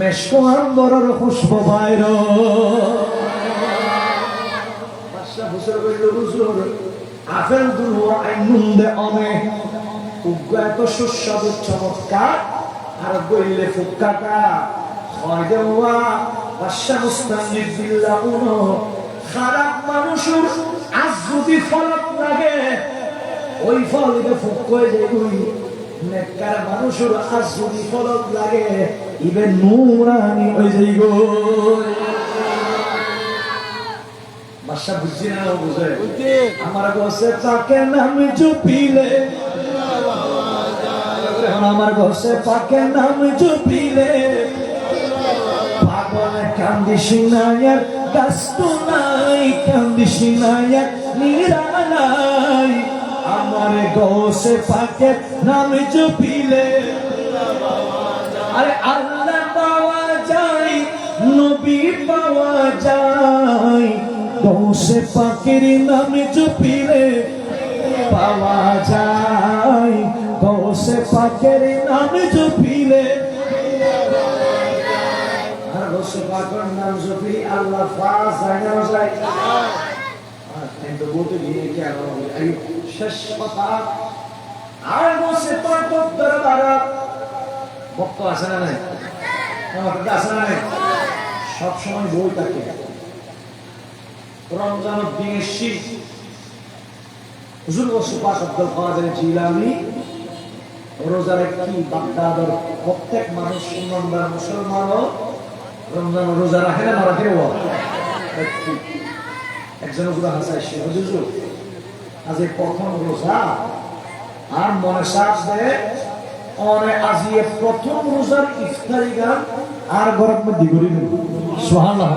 মেশকো আম্বরের খুশব বাইর বাদশা হুজুর কইল হুজুর আপেল দুলো আইনুন দে অনে উগ্র এত সুস্বাদু চমৎকার আর গইলে ফুক্কাটা হয় দেওয়া বাদশা মুস্তানজিদ বিল্লাহ উনো খারাপ মানুষের আজ যদি ফলক লাগে ওই ফল ইবে ফুক কই যায় গুই নেককার মানুষের আজ যদি ফলক লাগে ইবে নূরানি হই যায় গো বাদশা বুঝি না বুঝে আমার গোসে তাকে নাম জুপিলে আমার গোসে পাকে নাম জুপিলে পাগল কান্দিস নায়ার কষ্ট নাই কান্দিস নায়ার নিরা নাই আমার গোসে পাকে নাম জুপিলে আরে আল্লাহ পাওয়া যায় নবী পাওয়া যায় গোসে পাকের নাম জুপিলে পাওয়া যায় গোসে পাকের নাম জপিলে আর গোসে পাকের নাম জপি আল্লাহ পাস জানা যায় আর কিন্তু বলতে গিয়ে কি আর এই শেষ কথা আর গোসে পাকের দরবারে ভক্ত আছে না নাই আমার কাছে আছে না নাই সব সময় বই থাকে রমজানের দিন শীত হুজুর ওসফা আব্দুল কাদের জিলানী রোজার কি বাগদাদের প্রত্যেক মানুষ ইমানদার মুসলমানও রমজান রোজা রাখে না রাখে ও একজন গুলো হাসাই সে হুজুর আজ এই প্রথম রোজা আর মনে সাজ দেয় অনে আজি প্রথম রোজার ইফতারি গান আর গরম মধ্যে ঘুরি সুবহানাল্লাহ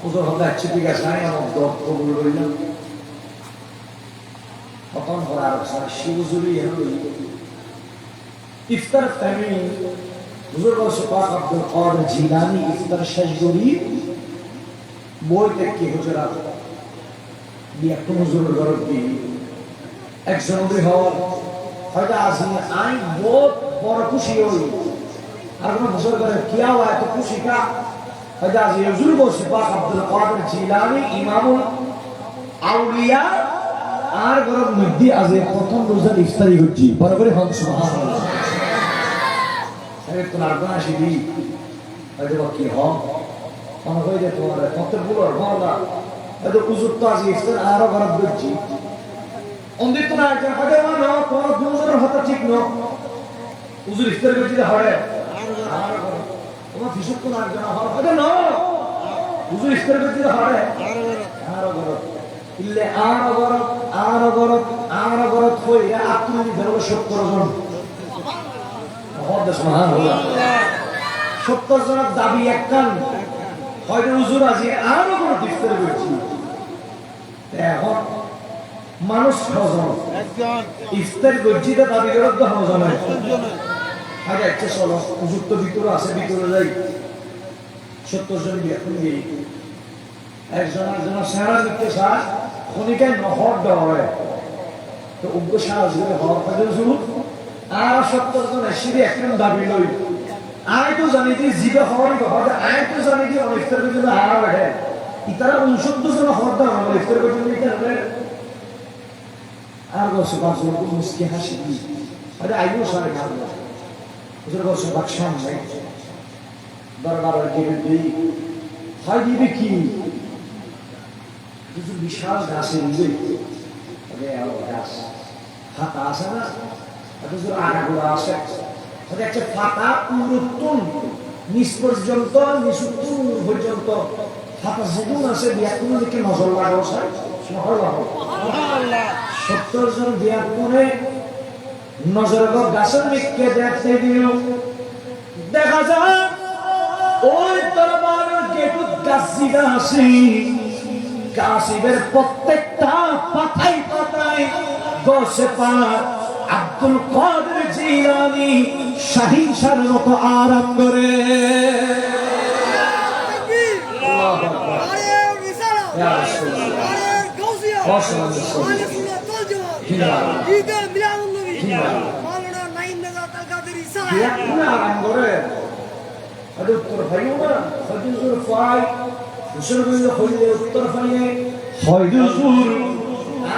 হুজুর হতে আছে ঠিক আছে আমার দোয়া কবুল করিলাম তখন করার শিবজুরি ইফতার টাইমে হুজুর ওসফা আব্দুল কাদের জিলানী ইফতার শেষ করি বই দেখি হুজুরা দিয়ে কোন হুজুরের ঘর দিয়ে একজন হওয়ার হয়তো আসি আমি বহুত বড় খুশি হই আর কোন হুজুর ঘরে কিয়া হয় এত খুশি কা হয়তো আসি হুজুর ওসফা আব্দুল কাদের জিলানী ইমামুল আউলিয়া আর গরম মধ্যে আজ প্রথম রোজার ইফতারি হচ্ছে বড় করে হন সুবহানাল্লাহ আরে তোমার গান শিবি আরে কি হন কোন হই যে তোমার কত বড় হলা এত উজুর তো আজ ইফতার আর গরম হচ্ছে অন্দি তো না যে হবে না তোমার দুজনের হাতে ঠিক ন উজুর ইফতার করতে হবে আর গরম তোমার ফিসুক তো না জানা হবে না উজুর ইফতার করতে হবে আর গরম ইল্লে আর গরত হই আপনি ধরো 70 জন সুবহানাল্লাহ 70 জনের দাবি একখান হয়তো হুজুর আজি আরো কোনো ইফতার করছি এখন মানুষ কজন একজন ইফতার করছি তো দাবি করত কজন আগে একটা চলো হুজুর তো ভিতরে আছে ভিতরে যাই 70 জন এখন গিয়ে একজন সারা দিতে চায় খনিকায় নহর দেওয়া হয় তো উগ্র সাহস করে হওয়ার কাজে শুরু আর 70 জন এসে একদম দাবি লই আয় তো জানি যে জিবে হওয়ার কথা আয় তো জানি যে ইফতার করতে হারা বেড়ে ইতারা 69 জন হওয়ার দেওয়া হবে ইফতার করতে ইতারা আর বসে বাসে মুস্কি হাসি আরে আইও সারে খাবো ওদের বসে বাকশান নাই দরবারের গেটে দিই হয় দিবে কি কিছু বিশাল গাছের গাছ ফাতা আছে না আগাগুলো আছে একটা ফাতা উন্নতন নিচ পর্যন্ত নিচুত্তন পর্যন্ত ফাতা যেগুলো আছে বিয়াকুন দিকে নজর লাগাও স্যার নহর লাগাও 70 জন বিয়াকুনে নজর গাছের দিকে দেখতে দিল দেখা যায় ওই দরবারের গেটুত গাছিটা আছে গাছের প্রত্যেকটা পাতায় পাতায় গোসে পাক আব্দুল কাদের জিলানী শাহিনশার মতো আরাম করে আরাম করে উত্তর ভাইও না উত্তর ভাইয়ে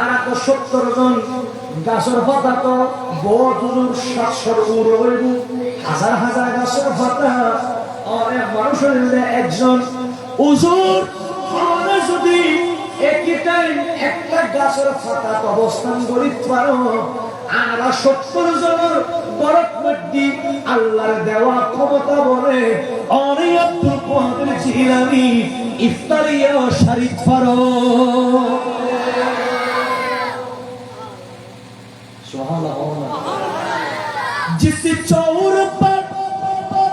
আর 70 জন গাছের পাতা তো বহুদূর 700 রইব হাজার হাজার গাছের পাতা অনেক মানুষের একজন হুজুর যদি একই টাইম একটা গাছের পাতা অবস্থান করিতে পারো আর 70 জনের বরফ মধ্যে আল্লাহর দেওয়া ক্ষমতা বলে অনেক আব্দুল কাদের জিলানী ইফতারিয়া শরীফ পারো जिस चौर पर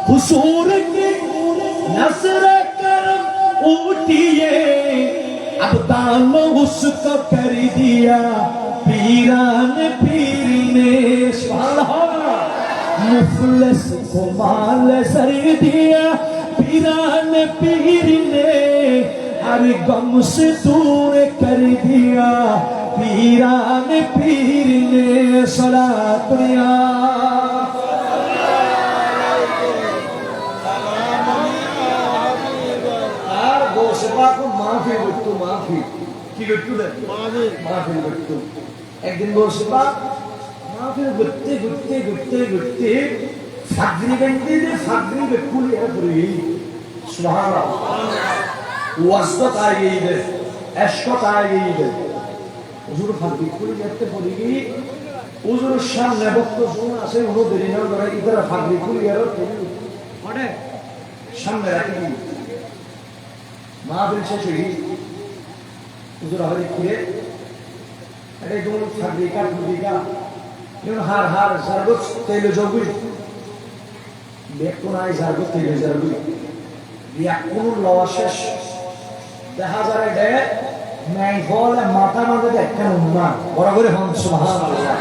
हुजूर की नजर करम उठिए अब दानो उसको कर दिया पीरान पीर ने मुफलिस को माल सर दिया पीरान पीर ने हर गम से दूर कर दिया पीरान पीर ने सलात दिया আর গোসবা কো মাফি করতো মাফি কি করতো মাফি করতো একদিন গোসবা মাফি করতে করতে করতে করতে ফাগরি গন্ডি দে ফাগরি বেকুলি এর পরে সুবহানাল্লাহ ওয়াজত আই গইবে এশকত আই গইবে হুজুর ফাগরি কুলি যেতে পড়ি গই হুজুরের সামনে বক্তব্য শুনে আসে উনি দেরি না করে ইদারা ফাগরি কুলি এর পড়ে সামনে রাখি মাহফিল শেষ হই হুজুর আবার ঘুরে আরে দোল ফাগরি কাট মুদিকা ইউন হার হার সর্বত তেলে জগুই বেকুনাই সর্বত তেলে জগুই দিয়া কোন লওয়া শেষ দেখা যায় দে নাই বলে মাথা মাঝে একটা উম্মা বড় করে হন সুবহানাল্লাহ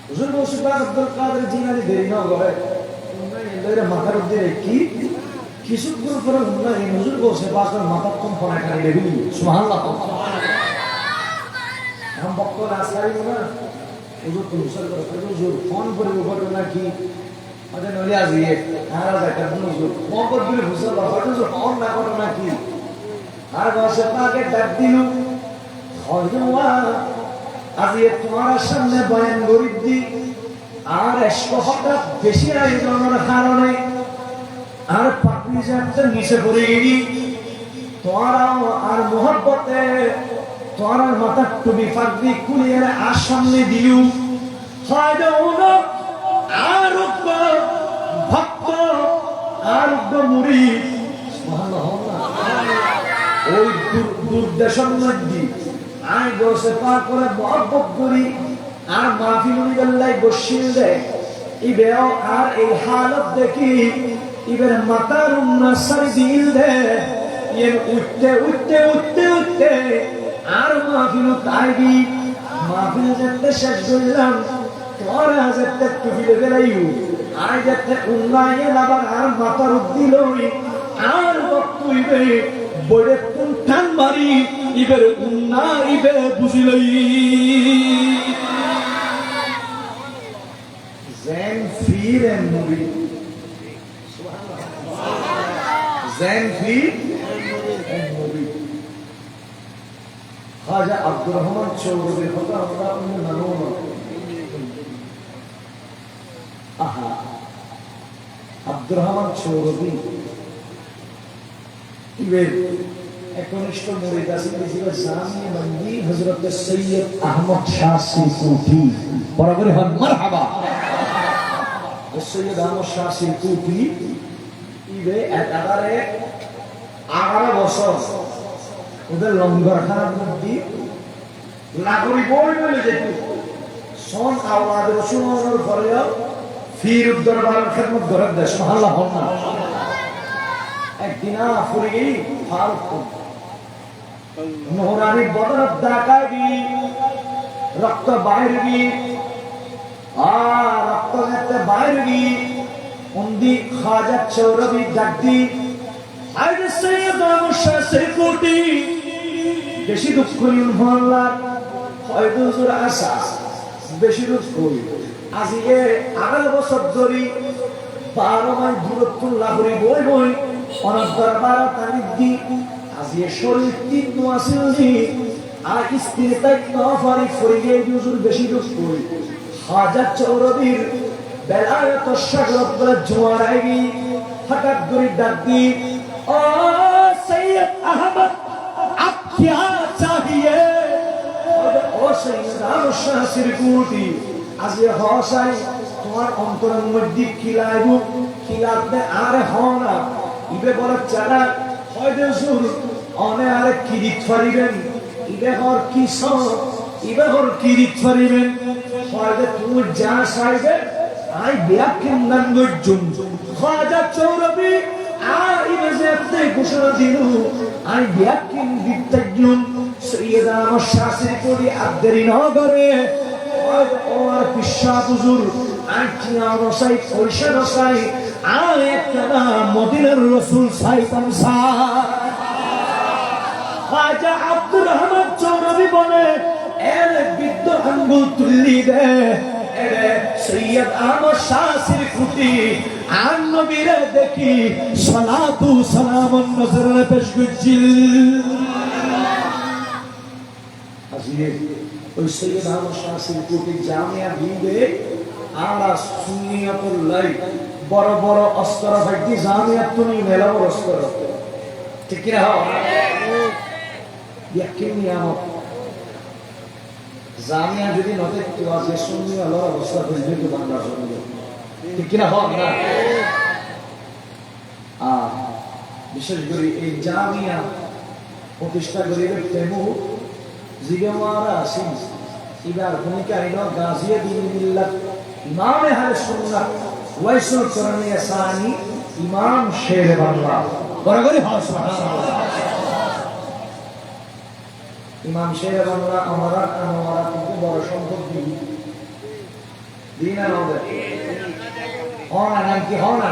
হুজুর মুসিবা আব্দুল কাদের জিলানী দেরি না করে উম্মা এর মাথার উপরে কি কিছু করে পরে উম্মা এই হুজুর বসে বাসের মাথা কম ফনা করে দেবি সুবহানাল্লাহ हम बक्को रास्ताई ना হুজুর তো মুসল করে হুজুর ফোন করে ঘটনা কি আরে নলি আজিয়ে আর জায়গা হুজুর ফোন করে দিলে হুজুর হুজুর ফোন না ঘটনা কি আর বসে পাকে ডাক দিলু হযুয়া আজিয়ে তোমার সামনে বয়ান করি দি আর হঠাৎ বেশি আয়োজনের কারণে আর পাপড়ি যাতে নিচে পড়ে গেলি তোমার আর মোহব্বতে তোমার মাথা টুপি ফাগরি কুলিয়ে আর সামনে দিলু হয়তো আর ভক্ত আর মুড়ি ওই দুর্দেশের মধ্যে আমি বসে পা করে মহব্বত করি আর মাহফিল উল্লাই বসিল দে ইবেও আর এই হালত দেখি ইবের মাথার উন্নসার দিল দে ইয়ে উঠতে উঠতে উঠতে উঠতে আর মাহফিল তাইবি মাহফিল যেতে শেষ করলাম তোরা যেতে টুপিলে বেলাইও আর যেতে উন্নয়ন আবার আর মাথার উদ্দিলই আর বক্তইবে বড়ে টান মারি ইবের উন্না ইবে বুঝিলই জেন ফির এন্ড মুভি জেন ফির এন্ড মুভি খাজা আব্দুর রহমান চৌধুরীর কথা আমরা অন্য নামও আহা আব্দুর রহমান চৌধুরী ইবের একনিষ্ঠ মুরিদ আছে ছিল জামি মন্দি হযরত সৈয়দ আহমদ শাহ সিরকুটি বরাবর হন মারহাবা সৈয়দ আহমদ শাহ সিরকুটি ইবে একেবারে 11 বছর ওদের লঙ্গরখানার মধ্যে নাগরিক বই বলে যেত সন আওলাদ রাসূলের পরে ফির দরবার খেদমত করে দেশ সুবহানাল্লাহ হন না একদিন ফুরি গই ফারুক নোহরানি বদর দাকাবি রক্ত বাইরবি আর রক্ত বাইরে গিয়ে উন্দি খাজা চৌরবি ডাকদি আইরে সৈয়দ আমশা সেকুটি বেশি দুঃখ নিন ভাল্লা হয়তো হুজুর আসা বেশি দুঃখ করি আজিকে 11 বছর ধরে 12 মাস দূরত্ব লাহরি বই বই অনেক দরবার তারিখ দি আজিয়ে শরীর তিন আসিল দি আর স্ত্রী তাই নফারি ফরিগে হুজুর বেশি দুঃখ করি খাজা চৌরবির বেলায়ত শাগরত জোয়ার আইগি হঠাৎ করে ডাক দি ও সৈয়দ আহমদ আপ क्या चाहिए ও সৈয়দ আমশা সিরকুটি আজি হসাই তোমার অন্তরের মধ্যে খিলাইবো খিলাতে আরে হনা ইবে বড় চালা হয়তো সুর অনে আরে কিরিত ফারিবেন ইবে হর কিস ইবে হর কিরিত ফারিবেন হয়তো তুমি যা চাইবে আই ব্যাকিন নাম গজুম খাজা চৌরবি আর ইবে যেতে ঘোষণা দিলু আই ব্যাকিন দিতাজুম সৈয়দ আমশা সিরকুটি আদরি নগরে ও আর পিসা হুজুর আইয়া রসাই পয়সা রসাই আর একটা মদিনার রাসূল সাইতাম সা খাজা আব্দুর রহমান চৌরবি বলে এর বিদ্য আঙ্গুল তুলি দে এরে সৈয়দ আহমদ শাহ সিরকুটি আর নবীরে দেখি সালাতু সালামুন নজরে পেশ করছিল আজিয়ে ওই সৈয়দ আহমদ শাহ সিরকুটি জামিয়া দিবে আর সুন্নিয়াতুল্লাহ বড় বড় অস্ত্র ভাইটি জামিয়াত তুমি মেলা বড় অস্ত্র ঠিক কি না ইয়াকিন নিয়ামত জামিয়া যদি নতে তো আছে সুন্নি আল্লাহর অবস্থা বুঝবে তো বাংলা শুনবে ঠিক কি না না বিশেষ করে এই জামিয়া প্রতিষ্ঠা করিবে তেমু জিগামারা আসিন ইবার ভূমিকা ইনো গাজিয়ে দিন মিল্লাত ইমাম আহলে সুন্নাত ওয়াইসুল করণী সানি ইমাম শের বাংলা বরাবরই হয় সুবহানাল্লাহ ইমাম শের বাংলা আমরা কিন্তু বড় সম্পত্তি দিন আমাদের হনা নাম কি হনা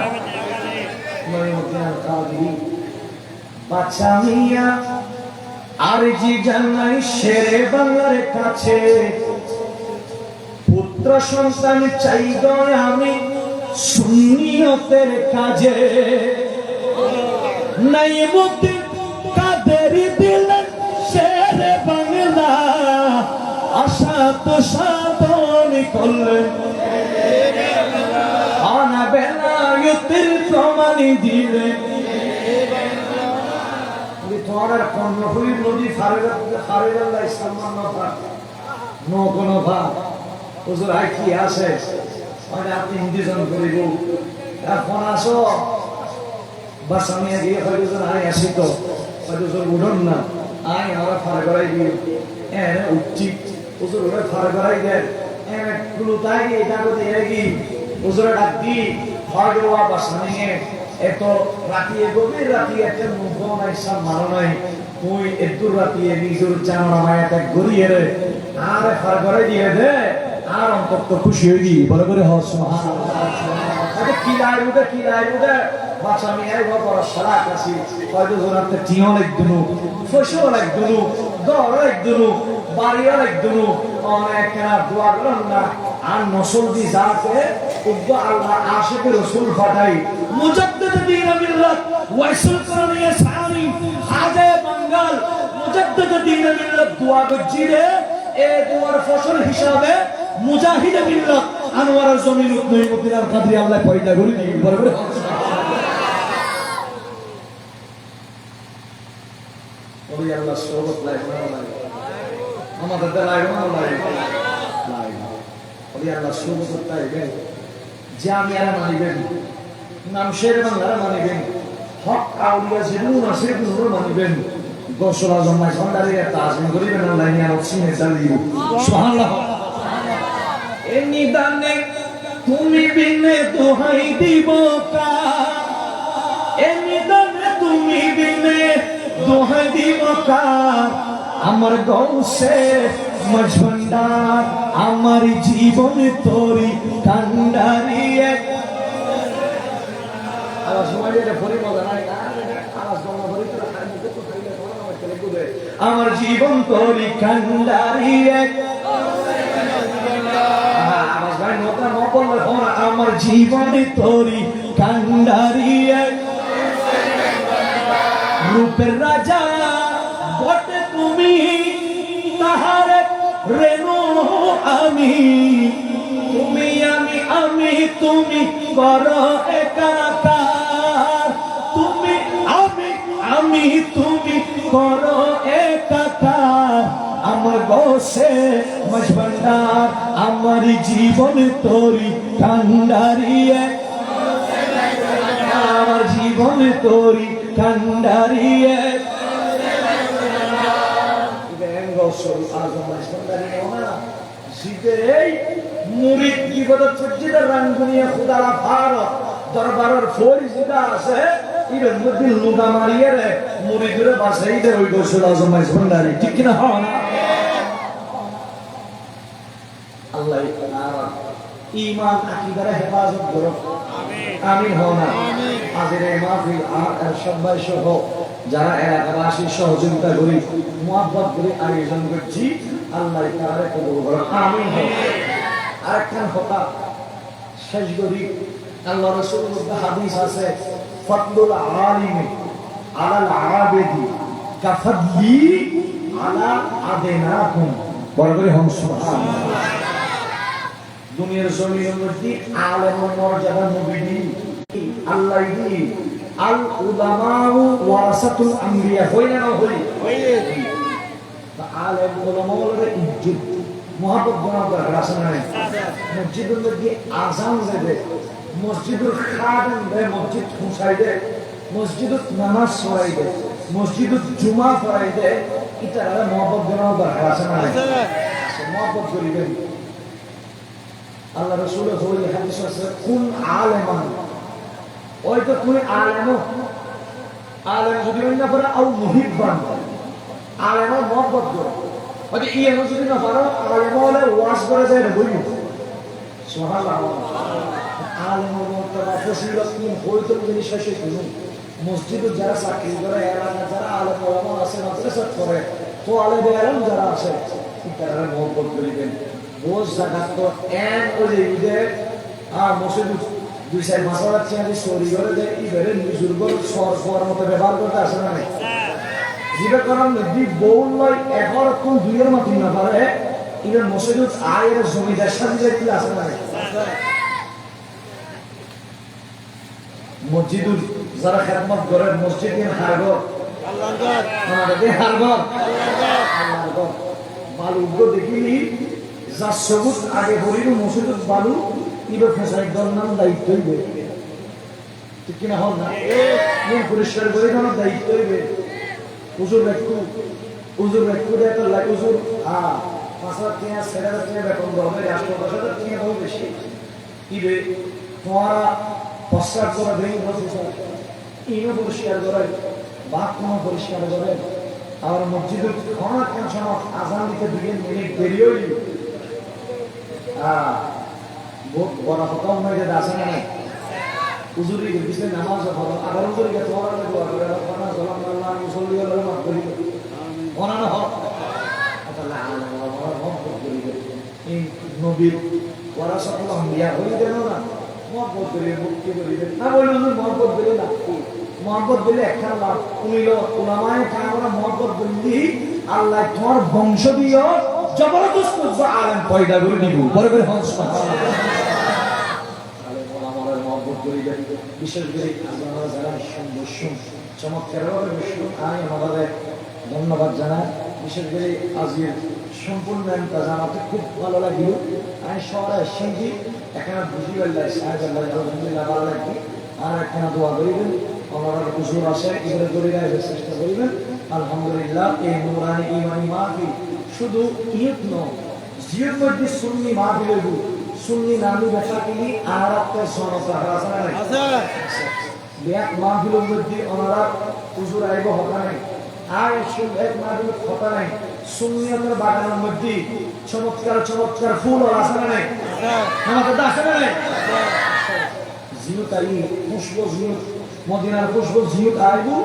ময়মুদ্দিন কাদি বাচ্চা মিয়া আর জি জানাই শেরে বাংলার কাছে পুত্র সন্তান চাই গো আমি সুন্নিয়তের কাজে নাইমুদ্দিন কাদেরি দিলেন শেরে বাংলা আশা তো সাধন করলেন আনা বেলায়তের প্রমাণী দিলেন তোমার কর্ণফুলী নদী ফারেগাল্লাহ ইসলাম নো কোনো ভাব হুজুর আই কি আছে মানে আপনি ইন্তেজাম করিব এখন আসো বাস আমি গিয়ে হুজুর আই আসি তো হুজুর উঠুন না আই আমরা ফার করাই দিই উঠছি হুজুর ওরা ফার করাই দেন কুলুতাই এটা করে এগি হুজুর ডাক দি হয় বাস আমি এত রাতি গভীর রাতি একটা মুখ নাই সব মারো নাই তুই একটু রাতি নিজের চামড়া মায়াটা গড়িয়ে রে আর ফার করে দিয়ে দে আর অন্তত খুশি হয়ে গি বলে করে হস কি লাইবুদে বাচ্চা আমি এই বড় সারা কাছি হয়তো জোরাতে টিও লাগদুন ফসল লাগদুন দর লাগদুন বাড়িও লাগদুন অনেক দোয়া করুন না আর নসল দি যাতে উগ্র আল্লাহ আশিকের রাসূল ফাটাই মুজাদ্দিদ দ্বীন মিল্লাত ওয়াইসুল করণী সানি হাজে বাঙ্গাল মুজাদ্দিদ দ্বীন মিল্লাত দোয়া গজিরে এই দোয়ার ফসল হিসাবে মুজাহিদ মিল্লাত আনোয়ার জমিন নঈমুদ্দিন আল কাদরি আল্লাহ পয়দা করে দি বরাবর ওই আল্লাহ সোহবত লাইনা আমাদের লাইনা ওই আল্লাহ সোহবত তাইবেন জামিয়ারা মানিবেন নাম শের বাংলারা মানিবেন হক আউলিয়া জিনুন আছে গুরু মানিবেন গোসল আজম নাই সন্ধারে তাজম করিবেন আল্লাহ নিয়া রসিনে চালিয়ে সুবহানাল্লাহ এ নিদানে তুমি বিনে দোহাই দিব কা এ নিদানে তুমি বিনে দোহাই দিব কা আমার গৌসে মজভান্ডার আমার জীবন তোরি কান্ডারি এক আওয়াজ শুনে এটা ভরি মজা নাই আওয়াজ বন্ধ ভরি তো মুখে তো খাইলে আমার জীবন তোরি কান্ডারি এক আওয়াজ ভাই নতা ন বললে আমার জীবন তোরি কান্ডারি এক রূপের রাজা বটে তুমি তাহার রেণু আমি তুমি আমি তুমি বড় একাকার তুমি আমি তুমি বড় একাকার আমার গোসে মজভান্ডার আমার জীবন তোরি কান্ডারি আমার জীবন তোরি কান্ডারি মুরিদ জীবনের সজ্জিদের রাঙ্গুনিয়া খুদারা ভারত দরবারের ফরিজিদা আছে এর মধ্যে লুগা মারিয়ে রে মুরিদের বাসাই দে ওই গোসল আজম ভান্ডারি ঠিক কিনা হন আল্লাহ ঈমান আকীদার হেফাজত করো আমিন হন আজের এই মাহফিল আর সবাই সহ যারা এলাকাবাসী সহযোগিতা করি মুহাব্বত করে আয়োজন করছি আল্লাহ তাআলা কবুল করুন আমিন আরেকখান কথা শেষ করি আল্লাহ রাসূলুল্লাহ হাদিস আছে ফাদলুল আলিমি আলাল আবিদি কাফদলি আলা আদেনাকুম বড় করে হম সুবহানাল্লাহ দুনিয়ার জমিনের মধ্যে আলেমের মর্যাদা নবীজি আল্লাহ দি আল উলামাউ ওয়ারাসাতুল আম্বিয়া হইনা না হই আলেম উলামাদের ইজ্জত মুহাব্বত বনাবার রাসূল নাই মসজিদের মধ্যে আযান দেবে মসজিদের খাদেম দেয় মসজিদ খুশাই দেয় মসজিদত নামাজ পড়াই দেয় মসজিদত জুমা পড়াই দেয় এটা মুহাব্বত বনাবার রাসূল নাই মুহাব্বত করিবেন আল্লাহ রাসূল হই হাদিস আছে কুন আলেমান ওই তো তুই আলেম যদি না পারে আও মুহিব্বান আলেম মুহাব্বত করে ওই এই যদি না পারো আলেম হলে ওয়াজ করে যায় বই সুবহানাল্লাহ আলেম মর্তবা ফজিলত কি হইতো জিনিস শেষ হইতো মসজিদে যারা চাকরি করে এলাকা যারা আলেম ওলামা আছে মাদ্রাসা করে তো আলেম যারা আছে তারা মুহাব্বত করিবেন বোঝ জায়গা তো এন ওই যে মসজিদ দুই চার মাসালার চেয়ে সরি করে দেয় ইবেরে নিজুর্গর সর মতো ব্যবহার করতে আসে না জিবে করার নদী বউল লয় এখন কোন দুইয়ের মাতি না পারে ইবের মসজিদ আয়ের জমিদার সাথে যাইতে আসে না মসজিদ যারা খেদমত করে মসজিদের হারগর আমাদের হারগর আল্লাহর বালু দেখিলি যা সবুজ আগে বলিল মসজিদ বালু ইবে ফেসাই দল নাম দায়িত্ব হইবে ঠিক কিনা হল না মন পরিষ্কার করে দেওয়ার দায়িত্ব হইবে হুজুর একটু দেখতে লাগে হুজুর 5,000 টাকা 7,000 টাকা বেতন হবে 8,000 টাকা বহু বেশি ইবে তোমারা পশ্চাৎ করে দেই বলছে ইনো পরিষ্কার করে বাথরুম পরিষ্কার করে আর মসজিদে খানা কেন আজান দিতে 2 মিনিট দেরি হইল বহুত বড় হতাম হয়ে যেতে আসে না হুজুরি বিশেষ নামাজ পড়ো আবার হুজুরিকে তোমার দোয়া করে রব্বানা যালামনা মুসাল্লি ওয়া মাফ করি ওনানা হক আল্লাহ আল্লাহ মহব্বত করি এই নবীর ওয়ারাসাতুল আম্বিয়া হই দেন না মহব্বত করি মুক্তি করি না বলি হুজুর মহব্বত করি না মহব্বত বলে একটা লাভ উনিল উলামায়ে কারামরা মহব্বত বলি আল্লাহ তোমার বংশ দিও জবরদস্ত আলেম পয়দা করে দিব বড় করে হন সুবহানাল্লাহ আলেম ওলামাদের মহব্বত করি বিশেষ করে আপনারা যারা শুন চমৎকারভাবে শুনুন আমি আমাদের ধন্যবাদ জানাই বিশেষ করে আজকের সম্পূর্ণ জানাতে খুব ভালো লাগলো আমি শহরে এসেছি এখানে বুঝি আল্লাহ সাহেব আল্লাহ আলহামদুলিল্লাহ ভালো লাগবে আর এখানে দোয়া করিবেন ওনারা হুজুর আসে এগুলো করে গাইবার চেষ্টা করিবেন আলহামদুলিল্লাহ এই নুরানি ইমানি মাহফিল শুধু ইয়ত নয় জিয়ত মধ্যে সুন্নি মাহফিলের সুন্নি নামী ব্যথা কিনি আর আপনার সনতা আছে না বিয়াত মাহফিলের মধ্যে ওনারা হুজুর আইব হকা নাই আর এক মাহফিল কথা নাই সুন্নিয়তের বাগানের মধ্যে চমৎকার চমৎকার ফুল আছে না নাই আমাদের তো আছে না নাই জিয়ত আই খুশবু জিয়ত মদিনার খুশবু জিয়ত আইবু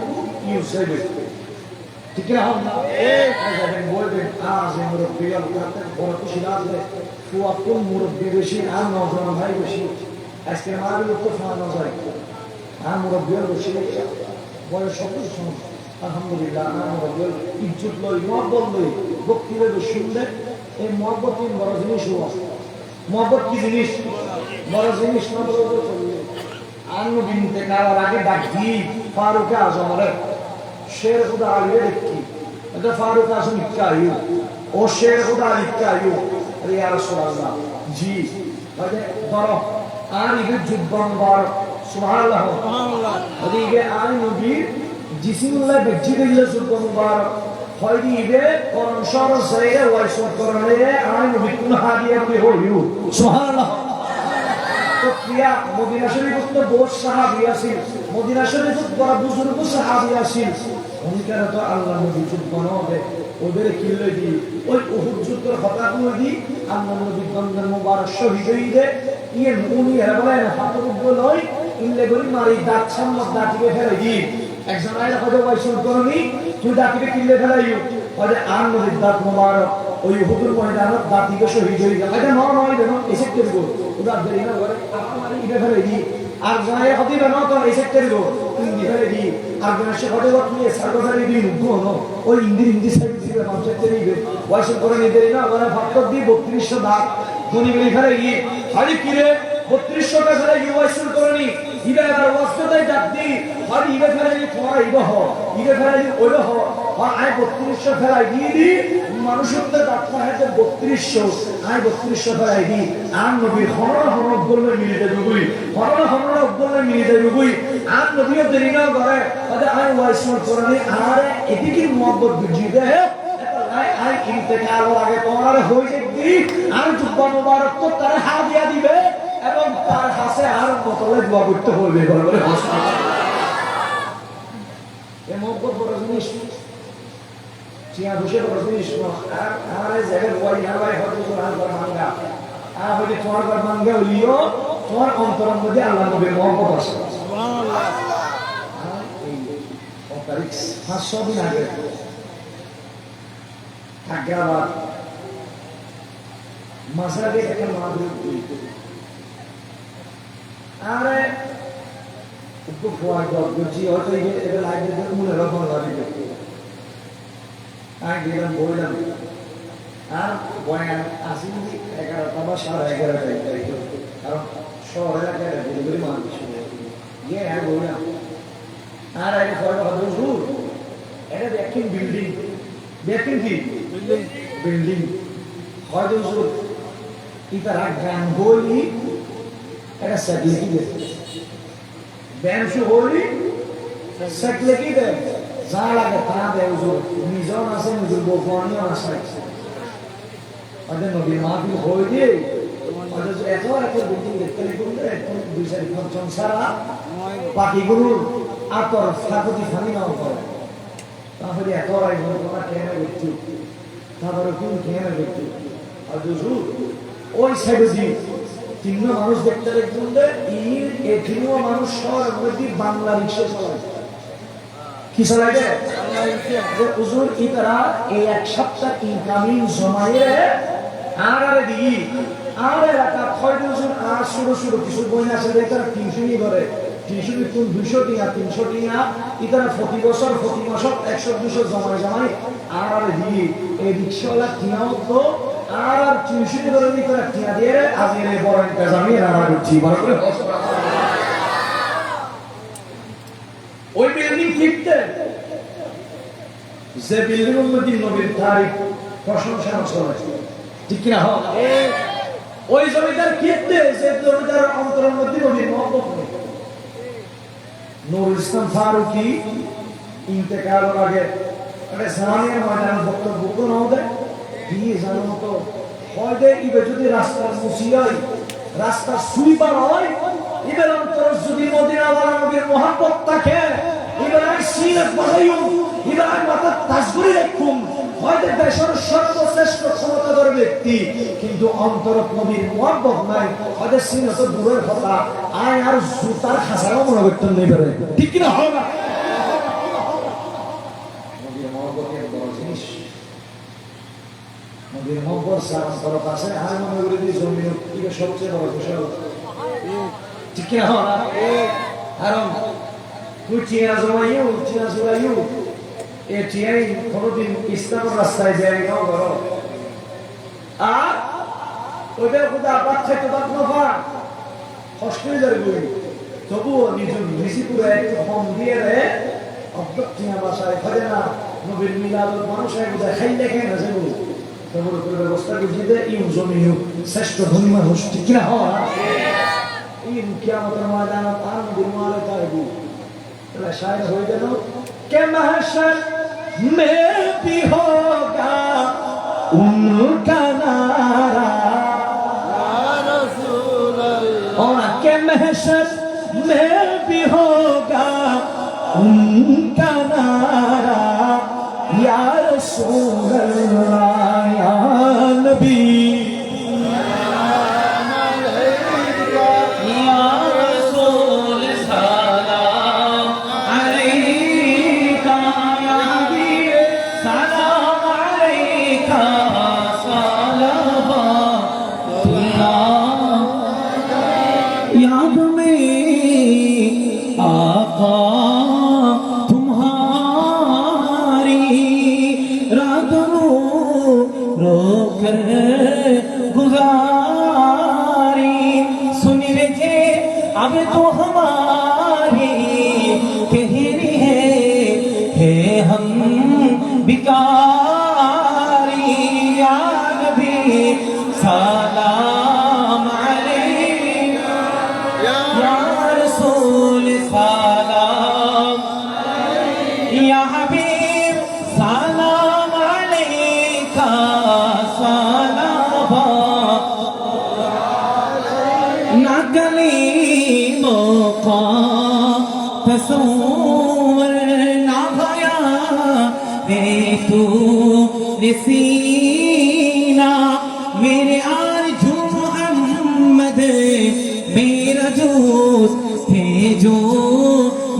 ইউ সেবে ঠিক না হন না যাবেন বলবেন আজ মুরব্বী আপনাদের বড় খুশি লাগবে ফুয়াকুল মুরব্বী বেশি আর নজন ভাই বেশি আজকে মাহফিল তো ফানো যায় আর মুরব্বী বেশি বয়স সব আলহামদুলিল্লাহ আমার ইজ্জত লই মহব্বত লই বক্তব্য শুনলে এই মহব্বত বড় জিনিস মহব্বত কি জিনিস বড় জিনিস না বলতে চলবে আন্ন বিনতে কারার আগে ডাক দি ফারুক আজমরে শের খুদা আলী দেখি এটা ফারুক আজম ইক্কায়ু ও শের খুদা আলী ইক্কায়ু আরে ইয়া রাসূলুল্লাহ জি মানে বড় আর ইবে জুব্বান বার সুবহানাল্লাহ সুবহানাল্লাহ ওদিকে আলী নবী জিসিমুল্লাহ বেজি দিলে জুব্বান বার হয়দি ইবে কোরআন সাইরে ওয়াইসুল করলে আলী নবী কোন হাদিয়া কই হইউ সুবহানাল্লাহ তো প্রিয়া মদিনা শরীফত তো বহুত সাহাবী আছেন মদিনা শরীফত বড় বুজুর্গ সাহাবী আছেন উনকারা তো আল্লাহ নবী জুব্বান হবে ওদের কিলে দি ওই উহুদ যুদ্ধের কথা কই দি আল্লাহ নবী বন্দর মুবারক শহীদ হইছে ইয়ে উনি হেবলে না ফাতরুব লই ইনলে গরি মারি দাঁত সামনে দাঁতিকে ফেলে দি একজন আইলা কত ওয়াইসুল করনি তুই দাঁতিকে কিলে ফেলাইও ওরে আন নবী দাঁত মুবারক ওই উহুদের ময়দানত দাঁতিকে শহীদ হই গেল এটা নয় দেন এসে করব ওদা দেরি না করে আমার ইবে ফেলে দি আর জায়ে হদিবে না তো এসে করব তুই ফেলে দি আর গণেশ হদে তুমি সার্বধারী দি মুগ্ধ ওই ইন্দি সাইড দিবে মানুষের দিবে ওয়াইসুল করে নিতে না ওরা ফাতর দি 3200 দাঁত ধনি গলি ফেলে গিয়ে হারি কিরে 3200 টাকা ফেলে গিয়ে ওয়াইসুল করে নি ইবে আর ওয়াসদাই জাতি হারি ইবে ফেলে গিয়ে তোমার ইবে হ ইবে ফেলে গিয়ে ওইলো হ আর আই 3200 ফেলাই দিয়ে দি মানুষের দাঁত হাতে 3200 আই 3200 ফেলাই দি আর নবী হনর বললে মিলিতে দুগুই হনর বললে মিলিতে দুগুই আর নবীও দেরি না করে তাহলে আই ওয়াইসুল করে নি আর এদিকে মুহাব্বত বুঝি দে আই ইন্তেকাল আগে তোমার হইছে দি আর জুব্বা মুবারক তো তার হাদিয়া দিবে এবং তার হাসে আর মতলে দোয়া করতে হবে বলে এই মুহাব্বত বড় জিনিস চিয়া বসে বড় জিনিস আর আর জায়গা ওই না ভাই হয়তো কোরআন পড়া মাঙ্গা আর হইছে তোমার পর মাঙ্গা হইও তোমার অন্তরের মধ্যে আল্লাহ নবীর মুহাব্বত আছে সুবহানাল্লাহ এই তারিখ 500 দিন আগে আগ্রাবাদ মাসাদে একটা মাহফিল আরে একটু ফোয়ার করছি হয়তো এটা লাইব্রেরিতে মনে রকম লাগবে আর গেলাম বললাম আর বয়ান আসি 11টা বা 11:30 কারণ শহর এলাকায় ডেলিভারি মানুষ গিয়ে আর বললাম আর আগে ফটো হুজুর এটা দেখেন বিল্ডিং দেখেন কি বিল্ডিং হয়তো হুজুর ইতারা গান বলি এটা সাইকেল কি দে ব্যাংশ বলি সাইকেল কি দে যা লাগে তা দে হুজুর মিজন আছে হুজুর বফানিও আছে আদে নবী মাহফিল হই দে আদে এত বিল্ডিং দেখতে লিখুন এখন 2-4 সারা বাকিগুলো আতর ফাগতি ফানি নাও করে তাহলে এত রাই ঘটনা কেন দেখছি তারপরে কোন কেন দেখছি আর হুজুর ওই সাইডে দি তিন মানুষ দেখতে দেখুন এই তিন মানুষ শহরের মধ্যে বাংলা রিক্সা চালায় কি চালায় যে হুজুর ইতারা এই এক সপ্তাহ ইনকামিং জমায়ে আর দিই আর এলাকা হয়তো হুজুর আর শুরু কিছু বই আছে তারা টিউশনই করে টিউশনি কোন 200 টাকা 300 টাকা ইতারা প্রতি বছর 100-200 জমাই আর দিই এই রিক্সাওয়ালা কিনাও তো আর টিউশনি করে নিতে টিয়া দিয়ে আজ এর বড় ইন্তজামি রাখা করছি বড় করে ওই বিল্ডিং কিনতে যে বিল্ডিং এর মধ্যে নবীর তারিখ প্রশংসা করে ঠিক কি না ওই জমিদার কিনতে যে জমিদার অন্তরের মধ্যে নবীর মহব্বত নেই নুরুল ইসলাম ফারুকি ইন্তেকালের আগে একটা জামানিয়া ময়দানে বক্তব্য কোন হবে দিয়ে জানো তো হয়তো ইবে যদি রাস্তার মুসিয়াই রাস্তা সুইপার হয় ইবের অন্তর যদি মদিনাওয়ালা নবীর মহব্বত থাকে ইবের সিনে বাজাইও ইব্রাহিম অর্থাৎ তাজগুরি রাখুন হয়তো দেশের সর্বশ্রেষ্ঠ ক্ষমতাধর ব্যক্তি কিন্তু অন্তরত নবীর মুহাব্বত নাই হয়তো সিনে তো দূরের কথা আয় আর জুতার খাসারও মনে করতেন নেই পারে ঠিক কিনা হয় না নবীর মুহাব্বতের বড় জিনিস নবীর মুহাব্বত সারা অন্তরত আছে আর মনে করে দিয়ে জমির থেকে সবচেয়ে বড় বিষয় ঠিক কিনা হয় না কারণ তুই চিয়া জমাইও চিয়া জোড়াইও এ চিয়াই কোনোদিন ইসলামের রাস্তায় যায় নাও করো আর ওদের কোথা বাচ্চা তো বাদ নফা কষ্ট হয়ে যাবে তবুও নিজের ঋষি পুরো একটু কম দিয়ে দেয় অব্দক চিয়া বাসায় খাজে না নবীর মিলাদ মানুষের কোথায় খাই দেখে না যাবো তবুর উপরে ব্যবস্থা বুঝিয়ে দেয় ইউ জমিও শ্রেষ্ঠ ধনী মানুষ ঠিক কিনা হয় ইউ কিয়ামতের ময়দানে তার নবীর মালে তার शायर हो गए के महशर में भी होगा उनका नारा और के महशर में भी होगा उनका नारा या रसूल अल्लाह या नबी याद में आका तुम्हारी रातों रोकर गुजारी सुन लीजिए अब तो हमारी कहरी है हम बिकारी या नबी सलाम अलैका या रसूल सलाम या हबीब सलाम अलैका सलाम ना कलीमों का तस्वुर ना भया तू सीना मेरे आरज़ू मोहम्मद मेरा जोश थे जो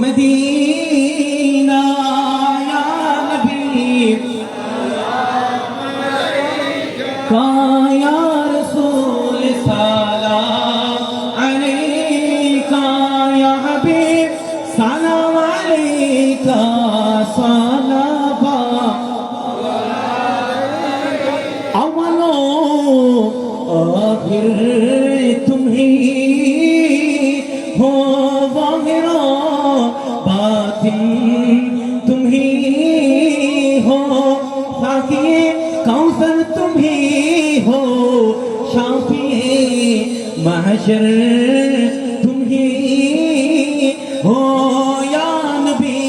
मदीना या नबी का या रसूल सलाम अलैका या हबीब सलाम अलैका सलाम आखिर तुम ही हो वाहिरा बातिन तुम ही हो साक़ी कौसर तुम ही हो शाफ़ी महशर तुम ही हो या नबी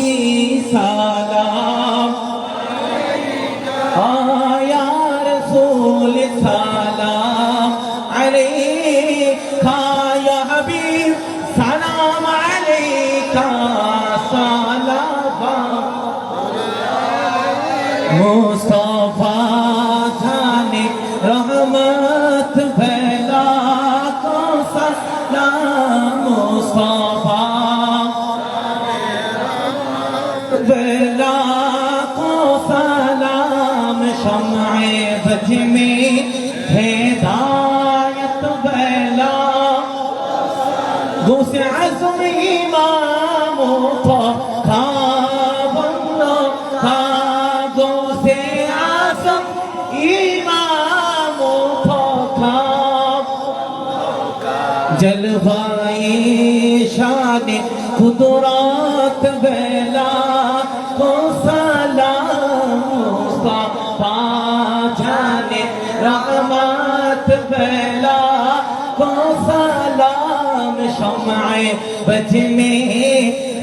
सलाम या रसूल सलाम अलैका या हबीब सलाम अलैका सलाम मुस्तफा जाने रहमत फैला को सलाम मुस्तफा फैला को सलाम शम्ए बज में हिदायत फैला गुस्से आज़म इमामों को खाबंदो खागो से आज़म इमामों को खाब जलवाए शान कुदरत बेला को सलाम मुस्तफा जाने रहमत बेला को सलाम शम्ए बज में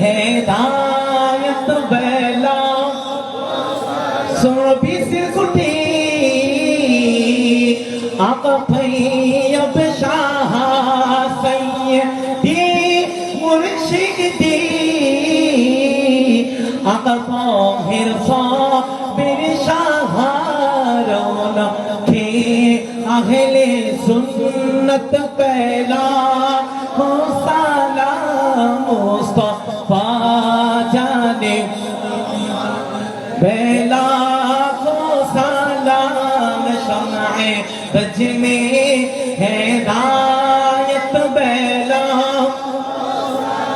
हिदायत बेला सोबी सिरकुटी आका फैयब शाह सैयदी मुर्शिदी आका ताहिर आहले सुन्नत पहला हो सलाम मुस्तफा जाने पहला हो सलाम शम्ए बज में हिदायत बेला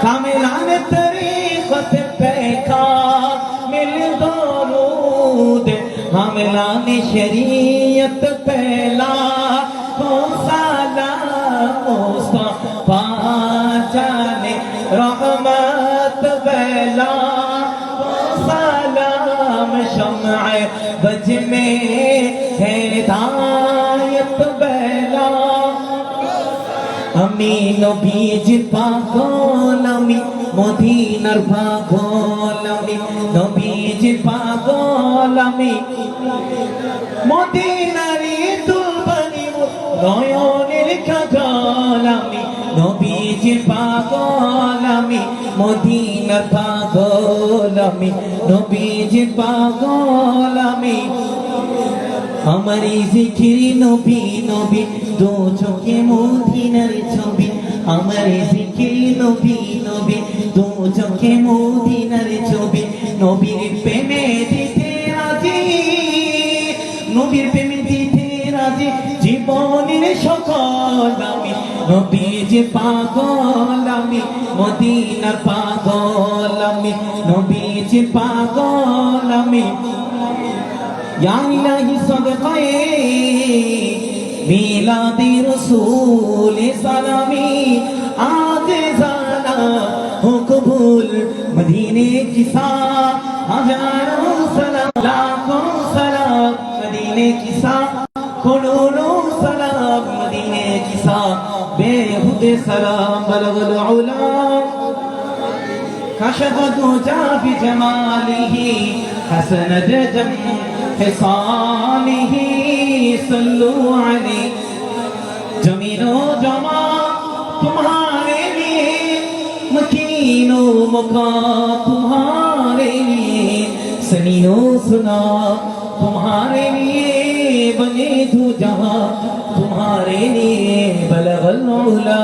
कामिलान तरीक़त पे कामिल दरूद कामिलान शरीयत पहला हो सलाम मुस्तफा जाने रहमत बेला हो सलाम शम्ए बज में हिदायत बेला আমি নবীজ পাগল আমি মদিনার পাগল আমি নবীজ পাগল আমি মদিনারি দুলবানি নয়নের কাজল আমি নবীজ পাগল আমি মদিনার পাগল আমি নবীজ পাগল আমি हमारी जिक्री नबी नबी दो चोखे मदीनार छवि हमारी जिक्री नबी नबी दो चोखे मदीनार छवि नबीर प्रेमे दिते राजी नबीर प्रेमे दिते राजी जीवनेर सकल आमी नबीज पागल आमी मदीनार पागल आमी नबीज पागल आमी या इलाही सदक़ाए मिलादे रसूल सलामी आज जाना हो कबूल मदीने की सा हजारों सलाम लाखों सलाम मदीने की सा करोड़ों सलाम मदीने की सा बेहुदे सलाम बलगल उला कशफ दुजा बिजमालिही हसनत जम हिसालिही सल्लु अलैहि जमीनो जमा तुम्हारे लिए मकीनो मका तुम्हारे लिए सनीनो सुना तुम्हारे लिए बने दो जहां तुम्हारे लिए बलगल उला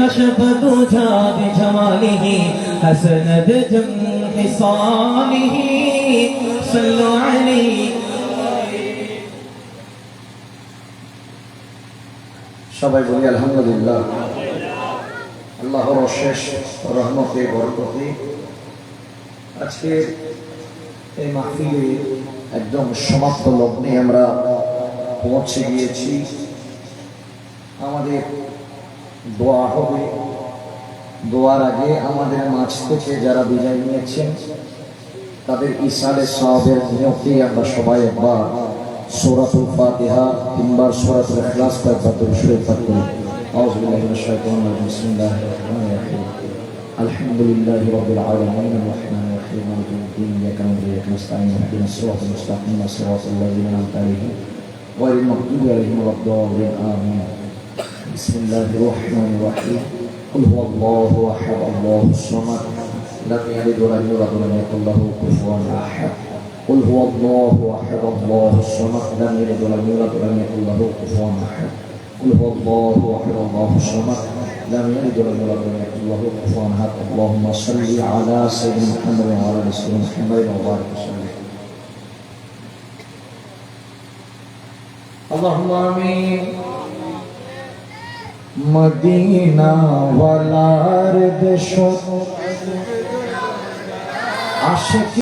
कशफ दुजा बिजमालिही हसनत जम हिसालिही सल्लु अलैहि সবাই বলি আলহামদুলিল্লাহ আল্লাহর অশেষ রহমতে বরকতে আজকে এই মাহফিলে একদম সমাপ্ত লগ্নে আমরা পৌঁছে গিয়েছি আমাদের দোয়া হবে দোয়ার আগে আমাদের মাঝ থেকে যারা বিদায় নিয়েছেন তাদের ইসালে সাহাবের নিয়তে আমরা সবাই একবার সূরাতুল ফাতিহা তিনবার সূরাতুল ইখলাস কয়েকবার দরুদ শরীফ পাঠ করি আউযু বিল্লাহি মিনাশ শাইতানির রাজিম বিসমিল্লাহির রহমানির রহিম আলহামদুলিল্লাহি রাব্বিল আলামিন আর রাহমানির রহিম মালিকি ইয়াউমিদ্দিন ইয়াকা না'বুদু ওয়া ইয়াকা নাস্তাঈন ইহদিনাস সিরাতাল মুস্তাকিম সিরাতাল লাযিনা আন'আমতা আলাইহিম গায়রিল মাগদুবি আলাইহিম ওয়ালাদ-দাল্লিন আমিন বিসমিল্লাহির রহমানির রহিম قل هو الله احد الله الصمد لم يلد ولم يولد ولم يكن له كفوا احد قل هو الله احد الله الصمد لم يلد ولم يولد ولم يكن له كفوا احد قل هو الله احد الله الصمد لم يلد ولم يولد ولم يكن له كفوا احد اللهم صل على سيدنا محمد وعلى ال سيدنا محمد وبارك وسلم اللهم امين মদিনা ওয়ালার দেশ আশিক